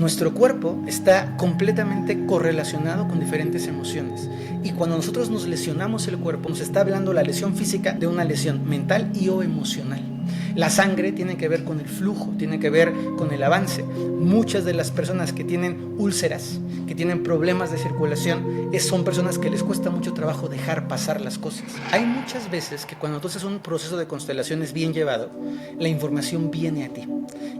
Nuestro cuerpo está completamente correlacionado con diferentes emociones y cuando nosotros nos lesionamos el cuerpo nos está hablando la lesión física de una lesión mental y o emocional. La sangre tiene que ver con el flujo, tiene que ver con el avance. Muchas de las personas que tienen úlceras, que tienen problemas de circulación, son personas que les cuesta mucho trabajo dejar pasar las cosas. Hay muchas veces que cuando tú haces un proceso de constelaciones bien llevado, la información viene a ti.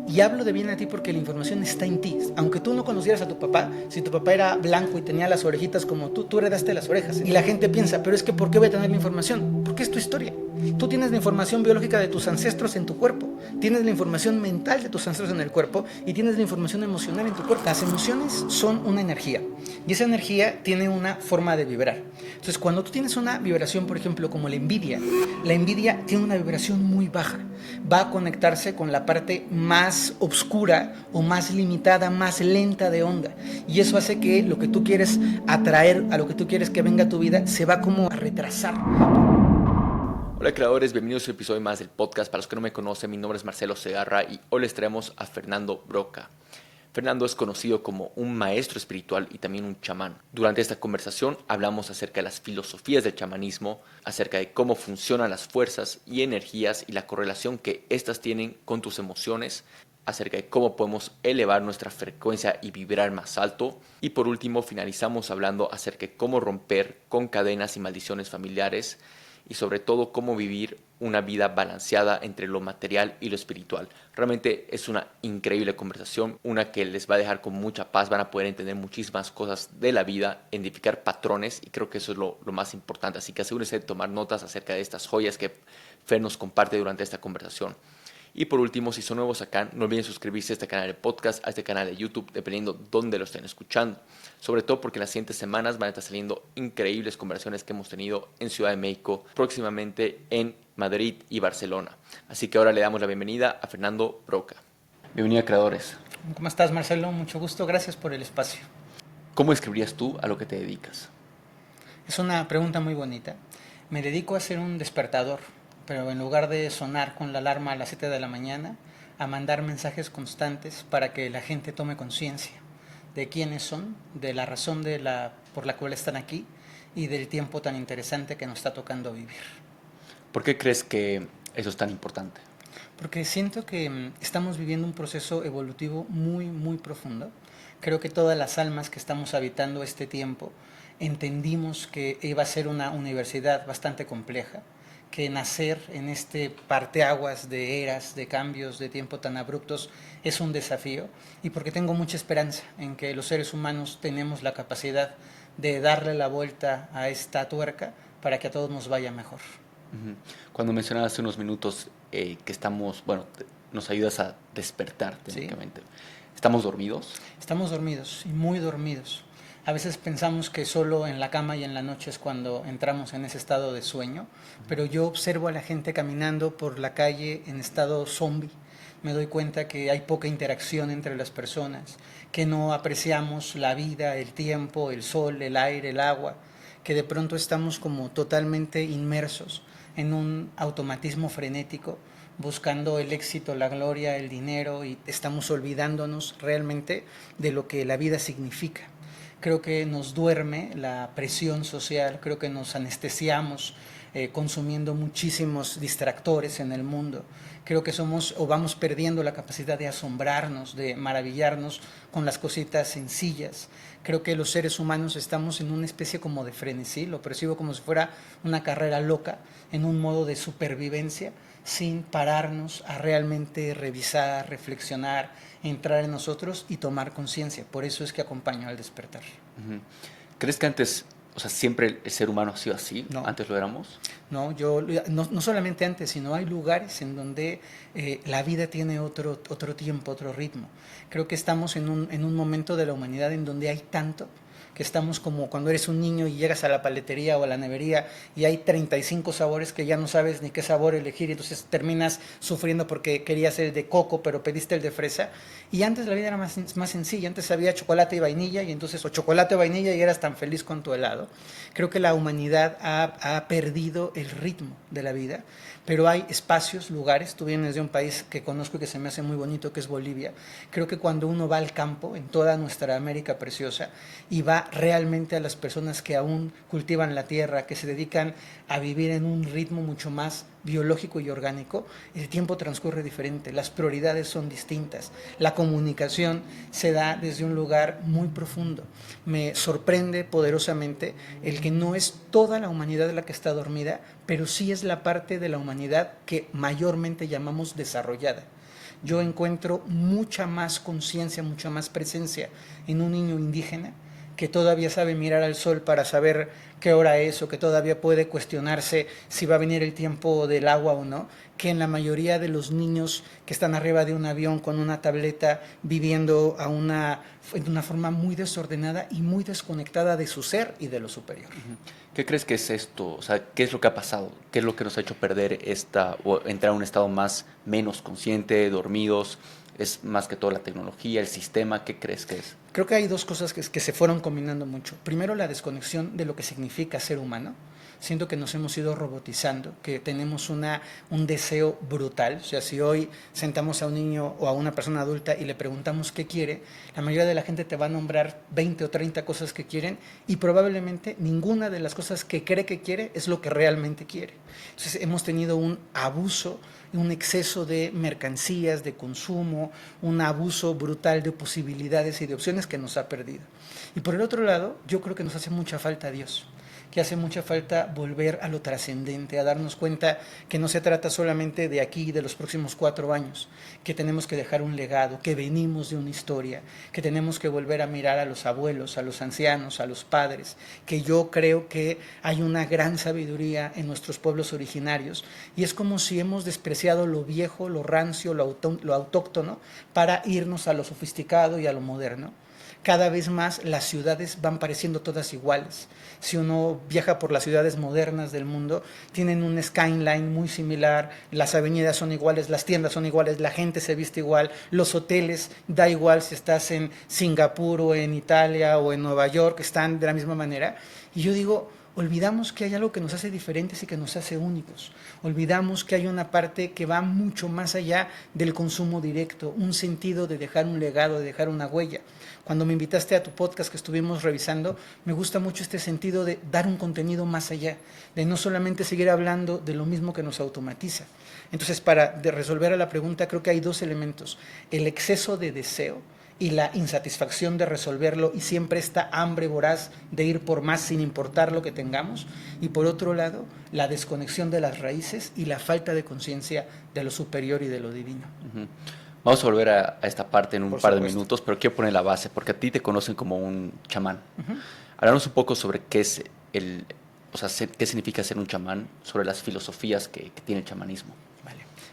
Y hablo de viene a ti porque la información está en ti. Aunque tú no conocieras a tu papá, si tu papá era blanco y tenía las orejitas como tú heredaste las orejas. Y la gente piensa, pero es que ¿por qué voy a tener la información? Porque es tu historia. Tú tienes la información biológica de tus ancestros en tu cuerpo, tienes la información mental de tus ancestros en el cuerpo y tienes la información emocional en tu cuerpo. Las emociones son una energía y esa energía tiene una forma de vibrar. Entonces, cuando tú tienes una vibración, por ejemplo, como la envidia tiene una vibración muy baja. Va a conectarse con la parte más oscura o más limitada, más lenta de onda. Y eso hace que lo que tú quieres atraer, a lo que tú quieres que venga a tu vida, se va como a retrasar. Hola creadores, bienvenidos a un episodio más del podcast. Para los que no me conocen, mi nombre es Marcelo Segarra y hoy les traemos a Fernando Broca. Fernando es conocido como un maestro espiritual y también un chamán. Durante esta conversación hablamos acerca de las filosofías del chamanismo, acerca de cómo funcionan las fuerzas y energías y la correlación que éstas tienen con tus emociones, acerca de cómo podemos elevar nuestra frecuencia y vibrar más alto. Y por último finalizamos hablando acerca de cómo romper con cadenas y maldiciones familiares y sobre todo cómo vivir una vida balanceada entre lo material y lo espiritual. Realmente es una increíble conversación, una que les va a dejar con mucha paz, van a poder entender muchísimas cosas de la vida, identificar patrones y creo que eso es lo más importante. Así que asegúrense de tomar notas acerca de estas joyas que Fer nos comparte durante esta conversación. Y por último, si son nuevos acá, no olviden suscribirse a este canal de podcast, a este canal de YouTube, dependiendo dónde lo estén escuchando. Sobre todo porque en las siguientes semanas van a estar saliendo increíbles conversaciones que hemos tenido en Ciudad de México, próximamente en Madrid y Barcelona. Así que ahora le damos la bienvenida a Fernando Broca. Bienvenido a Creadores. ¿Cómo estás, Marcelo? Mucho gusto, gracias por el espacio. ¿Cómo describirías tú a lo que te dedicas? Es una pregunta muy bonita. Me dedico a ser un despertador, pero en lugar de sonar con la alarma a las 7 de la mañana, a mandar mensajes constantes para que la gente tome conciencia de quiénes son, de la razón por la cual están aquí y del tiempo tan interesante que nos está tocando vivir. ¿Por qué crees que eso es tan importante? Porque siento que estamos viviendo un proceso evolutivo muy, muy profundo. Creo que todas las almas que estamos habitando este tiempo entendimos que iba a ser una universidad bastante compleja, que nacer en este parteaguas de eras, de cambios, de tiempo tan abruptos es un desafío y porque tengo mucha esperanza en que los seres humanos tenemos la capacidad de darle la vuelta a esta tuerca para que a todos nos vaya mejor. Cuando mencionabas hace unos minutos que estamos, nos ayudas a despertar técnicamente. ¿Sí? ¿Estamos dormidos? Estamos dormidos y muy dormidos. A veces pensamos que solo en la cama y en la noche es cuando entramos en ese estado de sueño, pero yo observo a la gente caminando por la calle en estado zombie. Me doy cuenta que hay poca interacción entre las personas, que no apreciamos la vida, el tiempo, el sol, el aire, el agua, que de pronto estamos como totalmente inmersos en un automatismo frenético, buscando el éxito, la gloria, el dinero y estamos olvidándonos realmente de lo que la vida significa. Creo que nos duerme la presión social, creo que nos anestesiamos consumiendo muchísimos distractores en el mundo. Creo que somos o vamos perdiendo la capacidad de asombrarnos, de maravillarnos con las cositas sencillas. Creo que los seres humanos estamos en una especie como de frenesí, lo percibo como si fuera una carrera loca, en un modo de supervivencia, sin pararnos a realmente revisar, reflexionar, entrar en nosotros y tomar conciencia. Por eso es que acompaño al despertar. ¿Crees que antes, siempre el ser humano ha sido así? No. ¿Antes lo éramos? No, no solamente antes, sino hay lugares en donde la vida tiene otro tiempo, otro ritmo. Creo que estamos en un momento de la humanidad en donde hay tanto que estamos como cuando eres un niño y llegas a la paletería o a la nevería y hay 35 sabores que ya no sabes ni qué sabor elegir, y entonces terminas sufriendo porque querías el de coco pero pediste el de fresa. Y antes la vida era más sencilla, antes había chocolate y vainilla, y entonces o chocolate o vainilla y eras tan feliz con tu helado. Creo que la humanidad ha perdido el ritmo de la vida, pero hay espacios, lugares. Tú vienes de un país que conozco y que se me hace muy bonito, que es Bolivia. Creo que cuando uno va al campo, en toda nuestra América preciosa, y va realmente a las personas que aún cultivan la tierra, que se dedican a vivir en un ritmo mucho más biológico y orgánico, el tiempo transcurre diferente, las prioridades son distintas, la comunicación se da desde un lugar muy profundo. Me sorprende poderosamente el que no es toda la humanidad la que está dormida, pero sí es la parte de la humanidad que mayormente llamamos desarrollada. Yo encuentro mucha más conciencia, mucha más presencia en un niño indígena que todavía sabe mirar al sol para saber qué hora es, o que todavía puede cuestionarse si va a venir el tiempo del agua o no, que en la mayoría de los niños que están arriba de un avión con una tableta viviendo de una forma muy desordenada y muy desconectada de su ser y de lo superior. ¿Qué crees que es esto? O sea, ¿qué es lo que ha pasado? ¿Qué es lo que nos ha hecho perder o entrar a un estado menos consciente, dormidos? ¿Es más que todo la tecnología, el sistema? ¿Qué crees que es? Creo que hay dos cosas que se fueron combinando mucho. Primero, la desconexión de lo que significa ser humano. Siento que nos hemos ido robotizando, que tenemos un deseo brutal. O sea, si hoy sentamos a un niño o a una persona adulta y le preguntamos qué quiere, la mayoría de la gente te va a nombrar 20 o 30 cosas que quieren, y probablemente ninguna de las cosas que cree que quiere es lo que realmente quiere. Entonces hemos tenido un abuso, un exceso de mercancías, de consumo, un abuso brutal de posibilidades y de opciones que nos ha perdido. Y por el otro lado, yo creo que nos hace mucha falta Dios, que hace mucha falta volver a lo trascendente, a darnos cuenta que no se trata solamente de aquí, de los próximos 4 años, que tenemos que dejar un legado, que venimos de una historia, que tenemos que volver a mirar a los abuelos, a los ancianos, a los padres, que yo creo que hay una gran sabiduría en nuestros pueblos originarios, y es como si hemos despreciado lo viejo, lo rancio, lo autóctono, para irnos a lo sofisticado y a lo moderno. Cada vez más las ciudades van pareciendo todas iguales. Si uno viaja por las ciudades modernas del mundo, tienen un skyline muy similar, las avenidas son iguales, las tiendas son iguales, la gente se viste igual, los hoteles, da igual si estás en Singapur o en Italia o en Nueva York, están de la misma manera. Y yo digo, olvidamos que hay algo que nos hace diferentes y que nos hace únicos. Olvidamos que hay una parte que va mucho más allá del consumo directo, un sentido de dejar un legado, de dejar una huella. Cuando me invitaste a tu podcast que estuvimos revisando, me gusta mucho este sentido de dar un contenido más allá, de no solamente seguir hablando de lo mismo que nos automatiza. Entonces, para resolver a la pregunta, creo que hay 2 elementos: el exceso de deseo y la insatisfacción de resolverlo, y siempre esta hambre voraz de ir por más sin importar lo que tengamos, y por otro lado, la desconexión de las raíces y la falta de conciencia de lo superior y de lo divino. Uh-huh. Vamos a volver a esta parte en un par de minutos, pero quiero poner la base, porque a ti te conocen como un chamán. Uh-huh. Háblanos un poco sobre qué es qué significa ser un chamán, sobre las filosofías que tiene el chamanismo.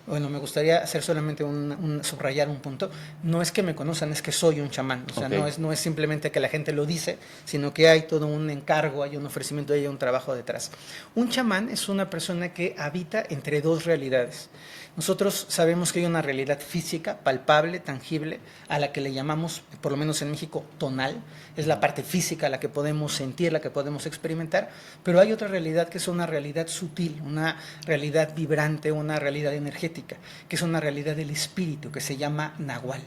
Bueno, me gustaría hacer solamente subrayar un punto. No es que me conozcan, es que soy un chamán. O sea, no es simplemente que la gente lo dice, sino que hay todo un encargo, hay un ofrecimiento, hay un trabajo detrás. Un chamán es una persona que habita entre 2 realidades. Nosotros sabemos que hay una realidad física, palpable, tangible, a la que le llamamos, por lo menos en México, tonal. Es la parte física, la que podemos sentir, la que podemos experimentar, pero hay otra realidad que es una realidad sutil, una realidad vibrante, una realidad energética, que es una realidad del espíritu, que se llama nahual.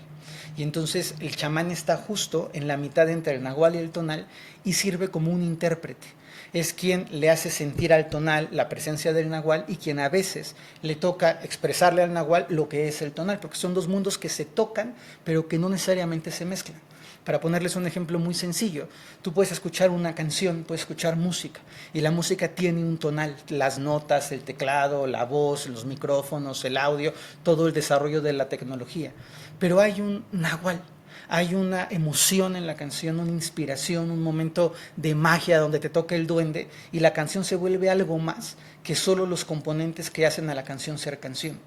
Y entonces el chamán está justo en la mitad entre el nahual y el tonal, y sirve como un intérprete. Es quien le hace sentir al tonal la presencia del nahual, y quien a veces le toca expresarle al nahual lo que es el tonal, porque son 2 mundos que se tocan, pero que no necesariamente se mezclan. Para ponerles un ejemplo muy sencillo, tú puedes escuchar una canción, puedes escuchar música, y la música tiene un tonal, las notas, el teclado, la voz, los micrófonos, el audio, todo el desarrollo de la tecnología. Pero hay un nahual. Hay una emoción en la canción, una inspiración, un momento de magia donde te toca el duende, y la canción se vuelve algo más que solo los componentes que hacen a la canción ser canción.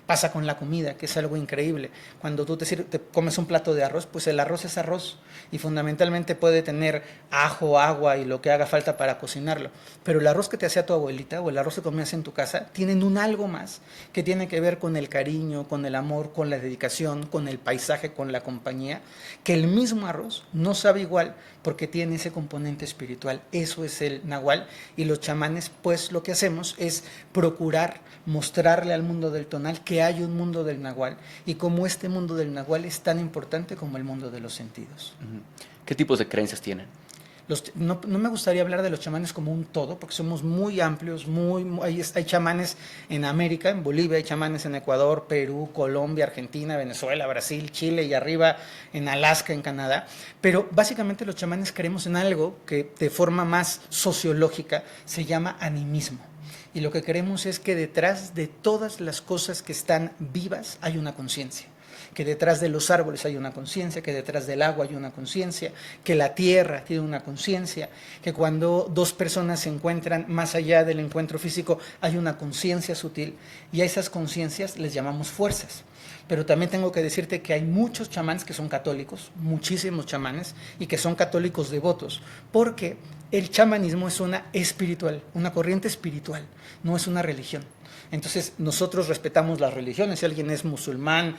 Pasa con la comida, que es algo increíble. Cuando tú te comes un plato de arroz, pues el arroz es arroz y fundamentalmente puede tener ajo, agua y lo que haga falta para cocinarlo. Pero el arroz que te hacía tu abuelita o el arroz que comías en tu casa tienen un algo más que tiene que ver con el cariño, con el amor, con la dedicación, con el paisaje, con la compañía, que el mismo arroz no sabe igual porque tiene ese componente espiritual. Eso es el nahual, y los chamanes pues lo que hacemos es procurar mostrarle al mundo del tonal que hay un mundo del nahual y cómo este mundo del nahual es tan importante como el mundo de los sentidos. ¿Qué tipos de creencias tienen? No me gustaría hablar de los chamanes como un todo, porque somos muy amplios, hay chamanes en América, en Bolivia, hay chamanes en Ecuador, Perú, Colombia, Argentina, Venezuela, Brasil, Chile y arriba en Alaska, en Canadá, pero básicamente los chamanes creemos en algo que de forma más sociológica se llama animismo. Y lo que queremos es que detrás de todas las cosas que están vivas hay una conciencia. Que detrás de los árboles hay una conciencia, que detrás del agua hay una conciencia, que la tierra tiene una conciencia, que cuando dos personas se encuentran más allá del encuentro físico hay una conciencia sutil, y a esas conciencias les llamamos fuerzas. Pero también tengo que decirte que hay muchos chamanes que son católicos, muchísimos chamanes, y que son católicos devotos, porque el chamanismo es una corriente espiritual, no es una religión. Entonces nosotros respetamos las religiones. Si alguien es musulmán,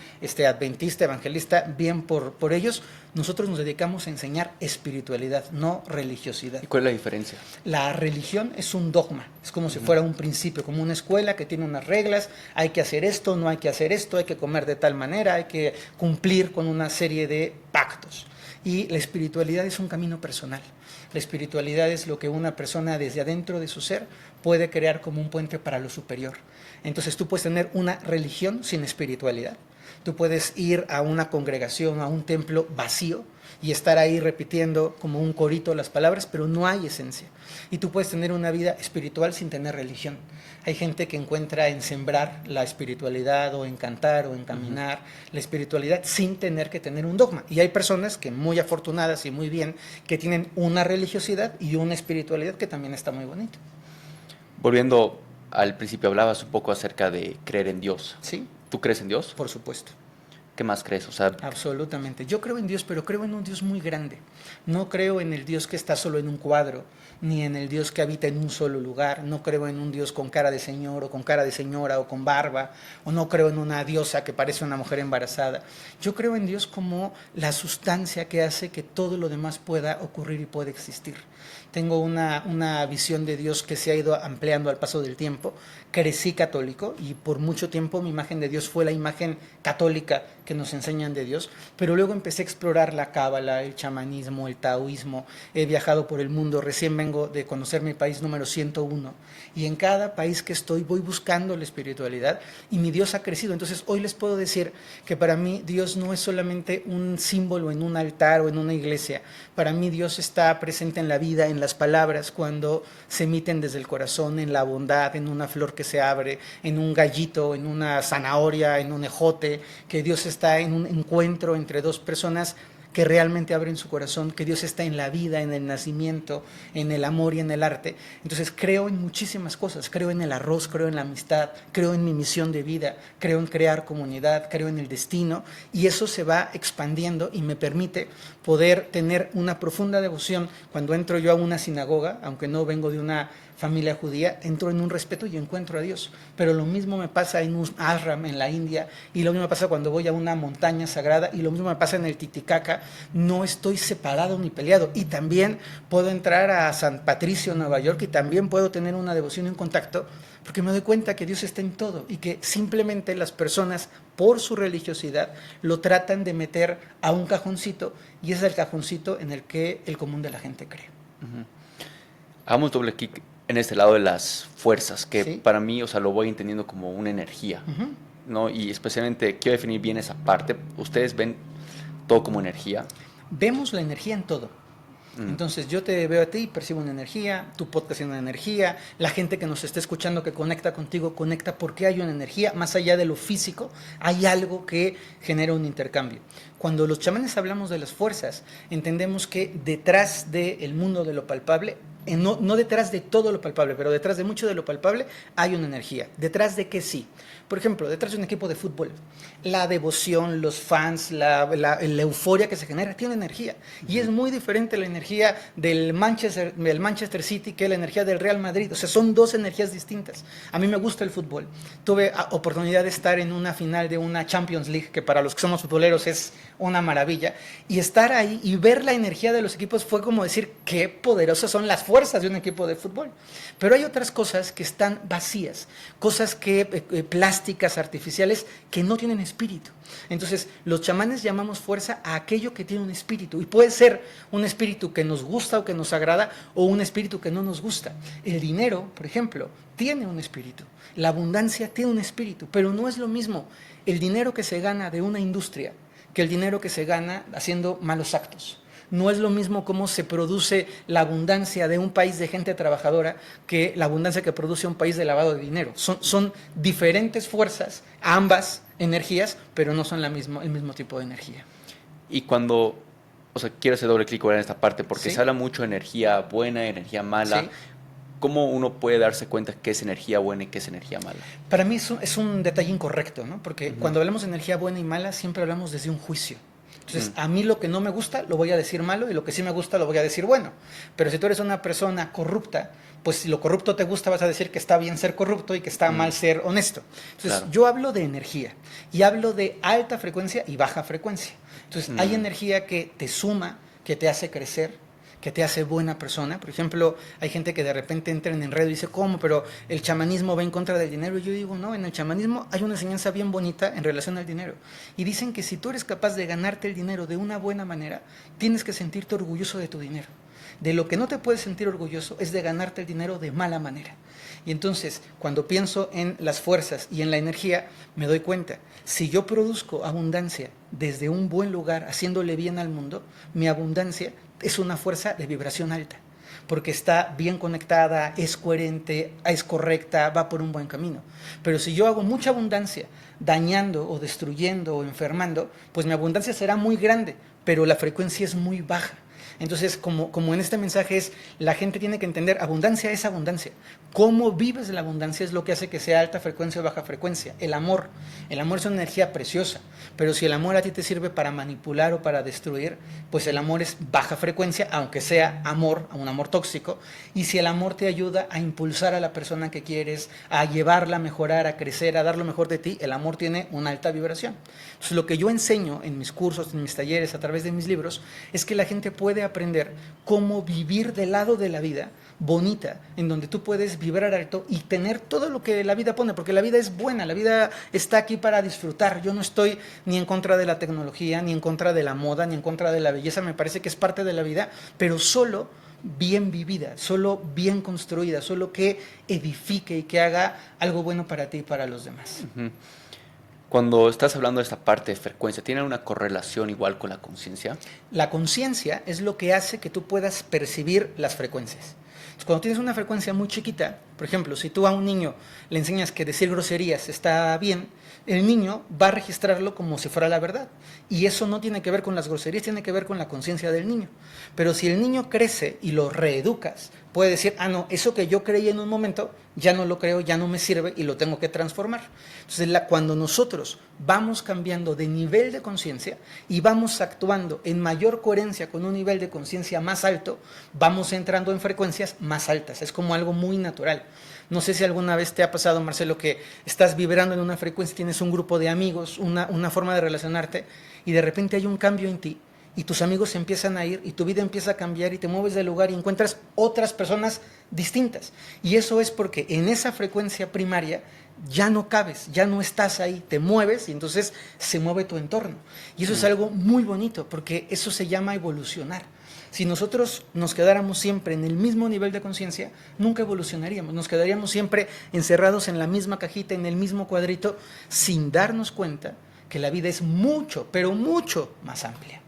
adventista, evangelista, bien por ellos. Nosotros nos dedicamos a enseñar espiritualidad, no religiosidad. ¿Y cuál es la diferencia? La religión es un dogma, es como si fuera un principio, como una escuela que tiene unas reglas. Hay que hacer esto, no hay que hacer esto, hay que comer de tal manera, hay que cumplir con una serie de pactos. Y la espiritualidad es un camino personal. La espiritualidad es lo que una persona desde adentro de su ser puede crear como un puente para lo superior. Entonces tú puedes tener una religión sin espiritualidad. Tú puedes ir a una congregación, a un templo vacío y estar ahí repitiendo como un corito las palabras, pero no hay esencia. Y tú puedes tener una vida espiritual sin tener religión. Hay gente que encuentra en sembrar la espiritualidad o en cantar o en caminar la espiritualidad sin tener que tener un dogma. Y hay personas que muy afortunadas y muy bien que tienen una religiosidad y una espiritualidad que también está muy bonito. Volviendo al principio, hablabas un poco acerca de creer en Dios. ¿Sí? ¿Tú crees en Dios? Por supuesto. ¿Qué más crees? O sea, absolutamente. Yo creo en Dios, pero creo en un Dios muy grande. No creo en el Dios que está solo en un cuadro, ni en el Dios que habita en un solo lugar. No creo en un Dios con cara de señor o con cara de señora o con barba, o no creo en una diosa que parece una mujer embarazada. Yo creo en Dios como la sustancia que hace que todo lo demás pueda ocurrir y pueda existir. Tengo una visión de Dios que se ha ido ampliando al paso del tiempo. Crecí católico y por mucho tiempo mi imagen de Dios fue la imagen católica que nos enseñan de Dios, pero luego empecé a explorar la cábala, el chamanismo, el taoísmo. He viajado por el mundo, recién vengo de conocer mi país número 101, y en cada país que estoy voy buscando la espiritualidad y mi Dios ha crecido. Entonces hoy les puedo decir que para mí Dios no es solamente un símbolo en un altar o en una iglesia. Para mí Dios está presente en la vida, en las palabras cuando se emiten desde el corazón, en la bondad, en una flor que se abre, en un gallito, en una zanahoria, en un ejote, que Dios está en un encuentro entre dos personas que realmente abren su corazón, que Dios está en la vida, en el nacimiento, en el amor y en el arte. Entonces creo en muchísimas cosas, creo en el arroz, creo en la amistad, creo en mi misión de vida, creo en crear comunidad, creo en el destino, y eso se va expandiendo y me permite poder tener una profunda devoción. Cuando entro yo a una sinagoga, aunque no vengo de una familia judía, entro en un respeto y encuentro a Dios. Pero lo mismo me pasa en un ashram en la India, y lo mismo me pasa cuando voy a una montaña sagrada, y lo mismo me pasa en el Titicaca. No estoy separado ni peleado. Y también puedo entrar a San Patricio, Nueva York, y también puedo tener una devoción y un contacto, porque me doy cuenta que Dios está en todo y que simplemente las personas, por su religiosidad, lo tratan de meter a un cajoncito, y ese es el cajoncito en el que el común de la gente cree. Hagamos doble clic en este lado de las fuerzas, que ¿Sí? Para mí, o sea, lo voy entendiendo como una energía, ¿no? Y especialmente quiero definir bien esa parte. ¿Ustedes ven todo como energía? Vemos la energía en todo. Entonces yo te veo a ti, percibo una energía, tu podcast tiene una energía, la gente que nos está escuchando, que conecta contigo, conecta porque hay una energía. Más allá de lo físico, hay algo que genera un intercambio. Cuando los chamanes hablamos de las fuerzas, entendemos que detrás del mundo de lo palpable No detrás de todo lo palpable, pero detrás de mucho de lo palpable hay una energía. ¿Detrás de qué sí? Por ejemplo, detrás de un equipo de fútbol, la devoción, los fans, la euforia que se genera, tiene energía. Y es muy diferente la energía del Manchester City que la energía del Real Madrid. O sea, son dos energías distintas. A mí me gusta el fútbol. Tuve oportunidad de estar en una final de una Champions League, que para los que somos futboleros es una maravilla. Y estar ahí y ver la energía de los equipos fue como decir, qué poderosas son las fuerzas de un equipo de fútbol. Pero hay otras cosas que están vacías, cosas que plásticas, artificiales, que no tienen espíritu. Entonces, los chamanes llamamos fuerza a aquello que tiene un espíritu, y puede ser un espíritu que nos gusta o que nos agrada, o un espíritu que no nos gusta. El dinero, por ejemplo, tiene un espíritu, la abundancia tiene un espíritu, pero no es lo mismo el dinero que se gana de una industria que el dinero que se gana haciendo malos actos. No es lo mismo cómo se produce la abundancia de un país de gente trabajadora que la abundancia que produce un país de lavado de dinero. Son diferentes fuerzas, ambas energías, pero no son el mismo tipo de energía. Y cuando, quiero hacer doble clic en esta parte, porque ¿Sí? se habla mucho de energía buena, energía mala. ¿Sí? ¿Cómo uno puede darse cuenta qué es energía buena y qué es energía mala? Para mí es un detalle incorrecto, ¿no? Porque cuando hablamos de energía buena y mala, siempre hablamos desde un juicio. Entonces, a mí lo que no me gusta lo voy a decir malo, y lo que sí me gusta lo voy a decir bueno. Pero si tú eres una persona corrupta, pues si lo corrupto te gusta, vas a decir que está bien ser corrupto y que está mal ser honesto. Entonces, yo hablo de energía y hablo de alta frecuencia y baja frecuencia. Entonces, hay energía que te suma, que te hace crecer, que te hace buena persona. Por ejemplo, hay gente que de repente entra en enredo y dice, ¿cómo? Pero el chamanismo va en contra del dinero. Y yo digo, no, en el chamanismo hay una enseñanza bien bonita en relación al dinero. Y dicen que si tú eres capaz de ganarte el dinero de una buena manera, tienes que sentirte orgulloso de tu dinero. De lo que no te puedes sentir orgulloso es de ganarte el dinero de mala manera. Y entonces, cuando pienso en las fuerzas y en la energía, me doy cuenta, si yo produzco abundancia desde un buen lugar, haciéndole bien al mundo, mi abundancia es una fuerza de vibración alta, porque está bien conectada, es coherente, es correcta, va por un buen camino. Pero si yo hago mucha abundancia dañando o destruyendo o enfermando, pues mi abundancia será muy grande, pero la frecuencia es muy baja. Entonces, como en este mensaje es, la gente tiene que entender, abundancia es abundancia. Cómo vives la abundancia es lo que hace que sea alta frecuencia o baja frecuencia. El amor es una energía preciosa, pero si el amor a ti te sirve para manipular o para destruir, pues el amor es baja frecuencia, aunque sea amor, un amor tóxico. Y si el amor te ayuda a impulsar a la persona que quieres, a llevarla a mejorar, a crecer, a dar lo mejor de ti, el amor tiene una alta vibración. Entonces, lo que yo enseño en mis cursos, en mis talleres, a través de mis libros, es que la gente puede aprender cómo vivir del lado de la vida bonita, en donde tú puedes vibrar alto y tener todo lo que la vida pone, porque la vida es buena, la vida está aquí para disfrutar. Yo no estoy ni en contra de la tecnología, ni en contra de la moda, ni en contra de la belleza, me parece que es parte de la vida, pero solo bien vivida, solo bien construida, solo que edifique y que haga algo bueno para ti y para los demás. Cuando estás hablando de esta parte de frecuencia, ¿tiene una correlación igual con la conciencia? La conciencia es lo que hace que tú puedas percibir las frecuencias. Entonces, cuando tienes una frecuencia muy chiquita, por ejemplo, si tú a un niño le enseñas que decir groserías está bien, el niño va a registrarlo como si fuera la verdad. Y eso no tiene que ver con las groserías, tiene que ver con la conciencia del niño. Pero si el niño crece y lo reeducas, puede decir, no, eso que yo creí en un momento, ya no lo creo, ya no me sirve y lo tengo que transformar. Entonces, cuando nosotros vamos cambiando de nivel de conciencia y vamos actuando en mayor coherencia con un nivel de conciencia más alto, vamos entrando en frecuencias más altas. Es como algo muy natural. No sé si alguna vez te ha pasado, Marcelo, que estás vibrando en una frecuencia, tienes un grupo de amigos, una forma de relacionarte, y de repente hay un cambio en ti, y tus amigos se empiezan a ir, y tu vida empieza a cambiar, y te mueves del lugar y encuentras otras personas distintas. Y eso es porque en esa frecuencia primaria ya no cabes, ya no estás ahí, te mueves y entonces se mueve tu entorno. Y eso es algo muy bonito, porque eso se llama evolucionar. Si nosotros nos quedáramos siempre en el mismo nivel de conciencia, nunca evolucionaríamos, nos quedaríamos siempre encerrados en la misma cajita, en el mismo cuadrito, sin darnos cuenta que la vida es mucho, pero mucho más amplia.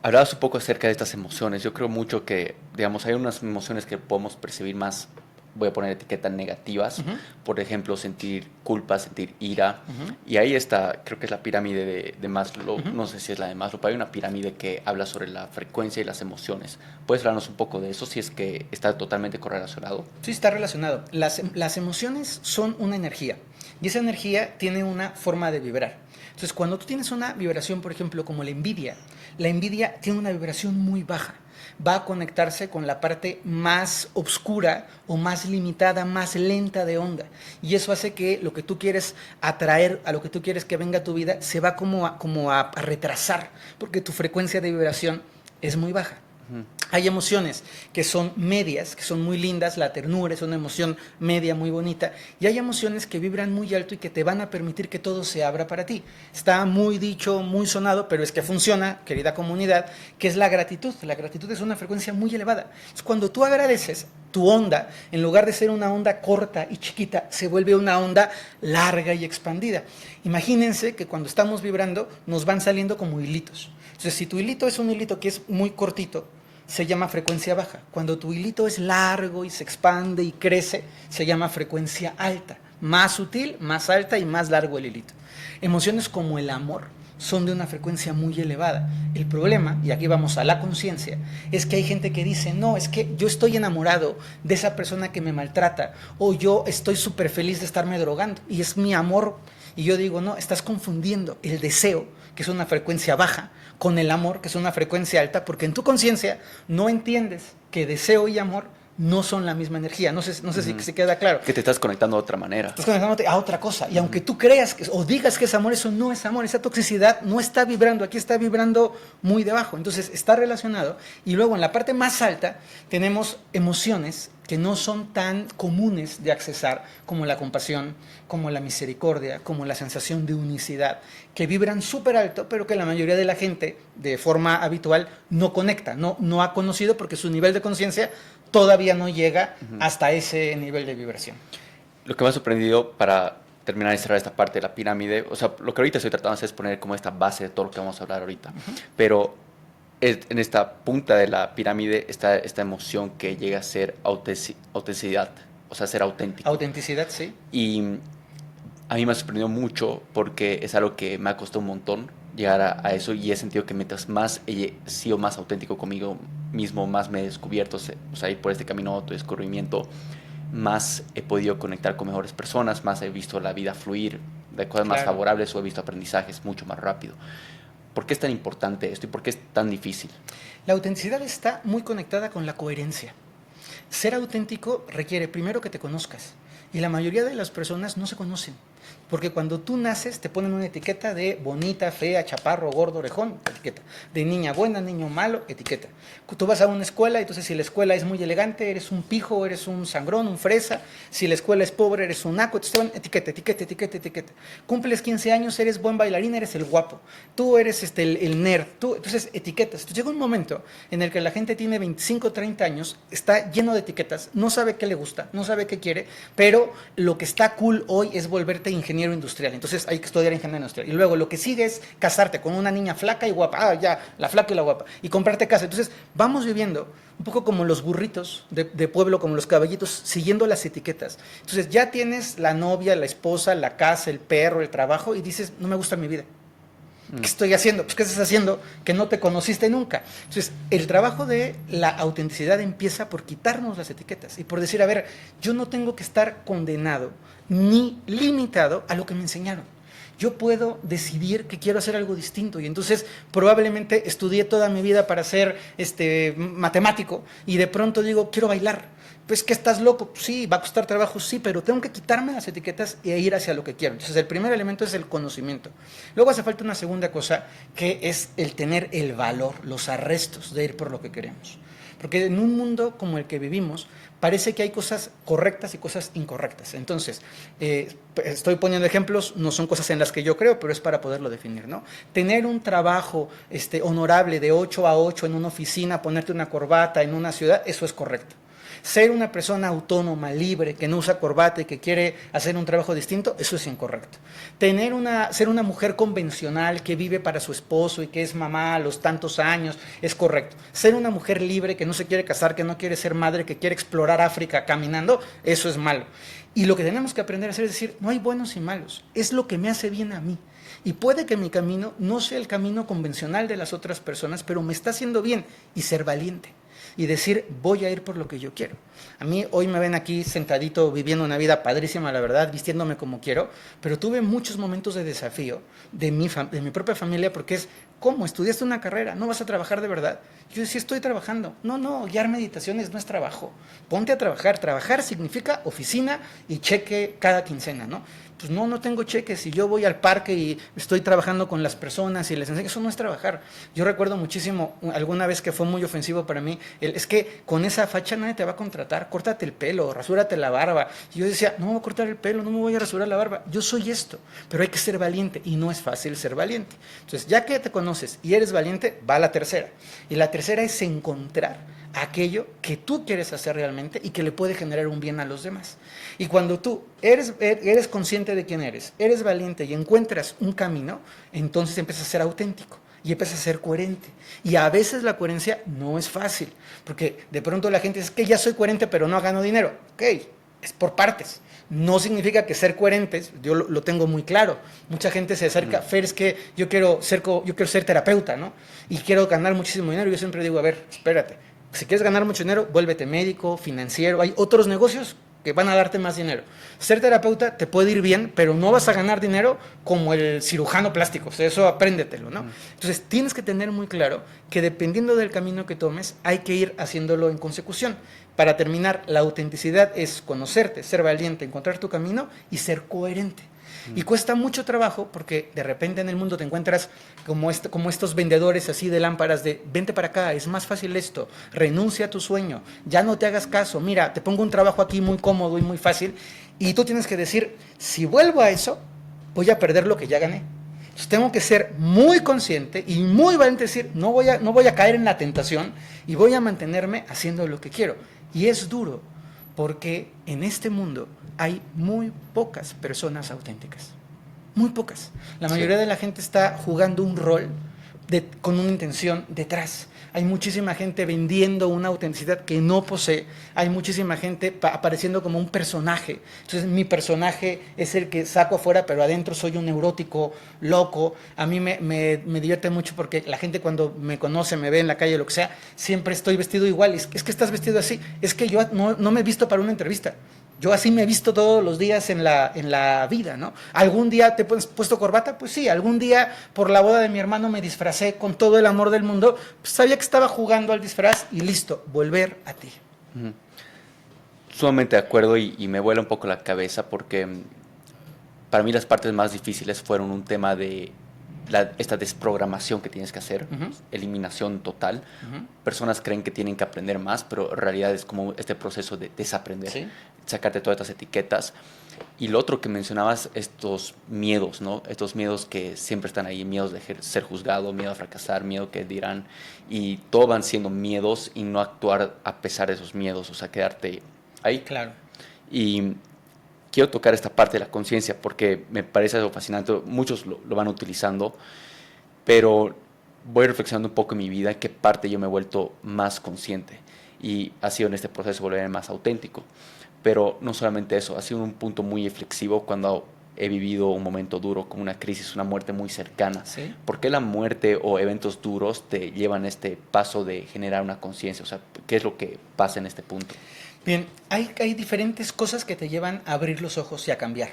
Hablabas un poco acerca de estas emociones. Yo creo mucho que, digamos, hay unas emociones que podemos percibir más voy a poner etiquetas negativas, por ejemplo, sentir culpa, sentir ira, y ahí está, creo que es la pirámide de Maslow, no sé si es la de Maslow, pero hay una pirámide que habla sobre la frecuencia y las emociones. ¿Puedes hablarnos un poco de eso, si es que está totalmente correlacionado? Sí, está relacionado. Las emociones son una energía y esa energía tiene una forma de vibrar. Entonces, cuando tú tienes una vibración, por ejemplo, como la envidia tiene una vibración muy baja. Va a conectarse con la parte más oscura o más limitada, más lenta de onda. Y eso hace que lo que tú quieres atraer, a lo que tú quieres que venga a tu vida, se va como a retrasar, porque tu frecuencia de vibración es muy baja. Hay emociones que son medias, que son muy lindas, la ternura es una emoción media muy bonita, y hay emociones que vibran muy alto y que te van a permitir que todo se abra para ti. Está muy dicho, muy sonado, pero es que funciona, querida comunidad, que es la gratitud. La gratitud es una frecuencia muy elevada. Entonces, cuando tú agradeces, tu onda, en lugar de ser una onda corta y chiquita, se vuelve una onda larga y expandida. Imagínense que cuando estamos vibrando nos van saliendo como hilitos. Entonces, si tu hilito es un hilito que es muy cortito, se llama frecuencia baja. Cuando tu hilito es largo y se expande y crece, se llama frecuencia alta. Más sutil, más alta y más largo el hilito. Emociones como el amor son de una frecuencia muy elevada. El problema, y aquí vamos a la conciencia, es que hay gente que dice, no, es que yo estoy enamorado de esa persona que me maltrata, o yo estoy súper feliz de estarme drogando, y es mi amor. Y yo digo, no, estás confundiendo el deseo, que es una frecuencia baja, con el amor, que es una frecuencia alta, porque en tu conciencia no entiendes que deseo y amor no son la misma energía. No sé si se queda claro. Que te estás conectando de otra manera. Estás conectándote a otra cosa. Y aunque tú creas o digas que es amor, eso no es amor. Esa toxicidad no está vibrando. Aquí está vibrando muy debajo. Entonces está relacionado. Y luego en la parte más alta tenemos emociones que no son tan comunes de accesar, como la compasión, como la misericordia, como la sensación de unicidad, que vibran súper alto, pero que la mayoría de la gente, de forma habitual, no conecta, no ha conocido, porque su nivel de conciencia todavía no llega hasta ese nivel de vibración. Lo que me ha sorprendido, para terminar y cerrar esta parte de la pirámide, o sea, lo que ahorita estoy tratando de hacer es poner como esta base de todo lo que vamos a hablar ahorita, pero en esta punta de la pirámide está esta emoción que llega a ser autenticidad, o sea, ser auténtico. Autenticidad, sí. Y a mí me ha sorprendido mucho porque es algo que me ha costado un montón llegar a eso, y he sentido que mientras más he sido más auténtico conmigo mismo, más me he descubierto, o sea, y por este camino de autodescubrimiento, más he podido conectar con mejores personas, más he visto la vida fluir de cosas más favorables, o he visto aprendizajes mucho más rápido. ¿Por qué es tan importante esto y por qué es tan difícil? La autenticidad está muy conectada con la coherencia. Ser auténtico requiere primero que te conozcas, y la mayoría de las personas no se conocen, porque cuando tú naces te ponen una etiqueta de bonita, fea, chaparro, gordo, orejón, etiqueta, de niña buena, niño malo, etiqueta. Tú vas a una escuela, entonces si la escuela es muy elegante, eres un pijo, eres un sangrón, un fresa. Si la escuela es pobre, eres un naco. Entonces te van etiqueta, etiqueta, etiqueta, etiqueta. Cumples 15 años, eres buen bailarín, eres el guapo. Tú eres el nerd. Entonces etiquetas. Entonces llega un momento en el que la gente tiene 25, 30 años, está lleno de etiquetas, no sabe qué le gusta, no sabe qué quiere, pero lo que está cool hoy es volverte ingeniero industrial. Entonces hay que estudiar ingeniería industrial. Y luego lo que sigue es casarte con una niña flaca y guapa. Ah, ya, la flaca y la guapa. Y comprarte casa. Entonces vamos viviendo un poco como los burritos de pueblo, como los caballitos, siguiendo las etiquetas. Entonces ya tienes la novia, la esposa, la casa, el perro, el trabajo, y dices, no me gusta mi vida. ¿Qué estoy haciendo? Pues, ¿qué estás haciendo que no te conociste nunca? Entonces, el trabajo de la autenticidad empieza por quitarnos las etiquetas y por decir, a ver, yo no tengo que estar condenado ni limitado a lo que me enseñaron. Yo puedo decidir que quiero hacer algo distinto, y entonces probablemente estudié toda mi vida para ser matemático, y de pronto digo, quiero bailar. Pues que estás loco, sí, va a costar trabajo, sí, pero tengo que quitarme las etiquetas e ir hacia lo que quiero. Entonces el primer elemento es el conocimiento. Luego hace falta una segunda cosa, que es el tener el valor, los arrestos de ir por lo que queremos. Porque en un mundo como el que vivimos, parece que hay cosas correctas y cosas incorrectas. Entonces, estoy poniendo ejemplos, no son cosas en las que yo creo, pero es para poderlo definir, ¿no? Tener un trabajo honorable de 8 a 8 en una oficina, ponerte una corbata en una ciudad, eso es correcto. Ser una persona autónoma, libre, que no usa corbata y que quiere hacer un trabajo distinto, eso es incorrecto. Ser una mujer convencional que vive para su esposo y que es mamá a los tantos años, es correcto. Ser una mujer libre que no se quiere casar, que no quiere ser madre, que quiere explorar África caminando, eso es malo. Y lo que tenemos que aprender a hacer es decir, no hay buenos y malos, es lo que me hace bien a mí. Y puede que mi camino no sea el camino convencional de las otras personas, pero me está haciendo bien, y ser valiente. Y decir, voy a ir por lo que yo quiero. A mí hoy me ven aquí sentadito, viviendo una vida padrísima, la verdad, vistiéndome como quiero, pero tuve muchos momentos de desafío de mi propia familia, porque es, ¿cómo? ¿Estudiaste una carrera? ¿No vas a trabajar de verdad? Yo decía, estoy trabajando. No, guiar meditaciones no es trabajo. Ponte a trabajar. Trabajar significa oficina y cheque cada quincena, ¿no? Pues no tengo cheques. Si yo voy al parque y estoy trabajando con las personas y les enseño, eso no es trabajar. Yo recuerdo muchísimo, alguna vez que fue muy ofensivo para mí, es que con esa facha nadie te va a contratar, córtate el pelo, rasúrate la barba. Y yo decía, no me voy a cortar el pelo, no me voy a rasurar la barba, yo soy esto, pero hay que ser valiente y no es fácil ser valiente. Entonces, ya que te conoces y eres valiente, va la tercera. Y la tercera es encontrar aquello que tú quieres hacer realmente y que le puede generar un bien a los demás. Y cuando tú eres consciente de quién eres valiente y encuentras un camino, entonces empiezas a ser auténtico y empiezas a ser coherente. Y a veces la coherencia no es fácil, porque de pronto la gente dice, es que ya soy coherente pero no gano dinero. Ok, es por partes. No significa que ser coherentes, yo lo tengo muy claro. Mucha gente se acerca, Fer, es que yo quiero ser terapeuta, ¿no? Y quiero ganar muchísimo dinero. Yo siempre digo, a ver, espérate, si quieres ganar mucho dinero, vuélvete médico, financiero. Hay otros negocios que van a darte más dinero. Ser terapeuta te puede ir bien, pero no vas a ganar dinero como el cirujano plástico. O sea, eso apréndetelo, ¿no? Entonces, tienes que tener muy claro que dependiendo del camino que tomes, hay que ir haciéndolo en consecución. Para terminar, la autenticidad es conocerte, ser valiente, encontrar tu camino y ser coherente. Y cuesta mucho trabajo porque de repente en el mundo te encuentras como estos vendedores así de lámparas de vente para acá, es más fácil esto, renuncia a tu sueño, ya no te hagas caso, mira, te pongo un trabajo aquí muy cómodo y muy fácil, y tú tienes que decir, si vuelvo a eso, voy a perder lo que ya gané. Entonces tengo que ser muy consciente y muy valiente, decir, no voy a caer en la tentación y voy a mantenerme haciendo lo que quiero. Y es duro, porque en este mundo hay muy pocas personas auténticas, muy pocas. La mayoría de la gente está jugando un rol con una intención detrás. Hay muchísima gente vendiendo una autenticidad que no posee. Hay muchísima gente apareciendo como un personaje. Entonces mi personaje es el que saco afuera, pero adentro soy un neurótico loco. A mí me divierte mucho porque la gente cuando me conoce, me ve en la calle, lo que sea, siempre estoy vestido igual. Es que estás vestido así. Es que yo no me he visto para una entrevista. Yo así me he visto todos los días en la vida, ¿no? ¿Algún día te has puesto corbata? Pues sí, algún día por la boda de mi hermano me disfracé con todo el amor del mundo, pues sabía que estaba jugando al disfraz y listo, volver a ti. Sumamente de acuerdo y me vuela un poco la cabeza porque para mí las partes más difíciles fueron un tema de esta desprogramación que tienes que hacer, eliminación total. Personas creen que tienen que aprender más, pero en realidad es como este proceso de desaprender, ¿sí? Sacarte todas estas etiquetas. Y lo otro que mencionabas, estos miedos, ¿no? Estos miedos que siempre están ahí, miedos de ser juzgado, miedo a fracasar, miedo que dirán, y todo van siendo miedos y no actuar a pesar de esos miedos, o sea, quedarte ahí. Claro. Y quiero tocar esta parte de la conciencia porque me parece algo fascinante. Muchos lo van utilizando, pero voy reflexionando un poco en mi vida en qué parte yo me he vuelto más consciente y ha sido en este proceso volverme más auténtico. Pero no solamente eso, ha sido un punto muy reflexivo cuando he vivido un momento duro, como una crisis, una muerte muy cercana. ¿Sí? ¿Por qué la muerte o eventos duros te llevan a este paso de generar una conciencia? O sea, ¿qué es lo que pasa en este punto? Bien, hay diferentes cosas que te llevan a abrir los ojos y a cambiar.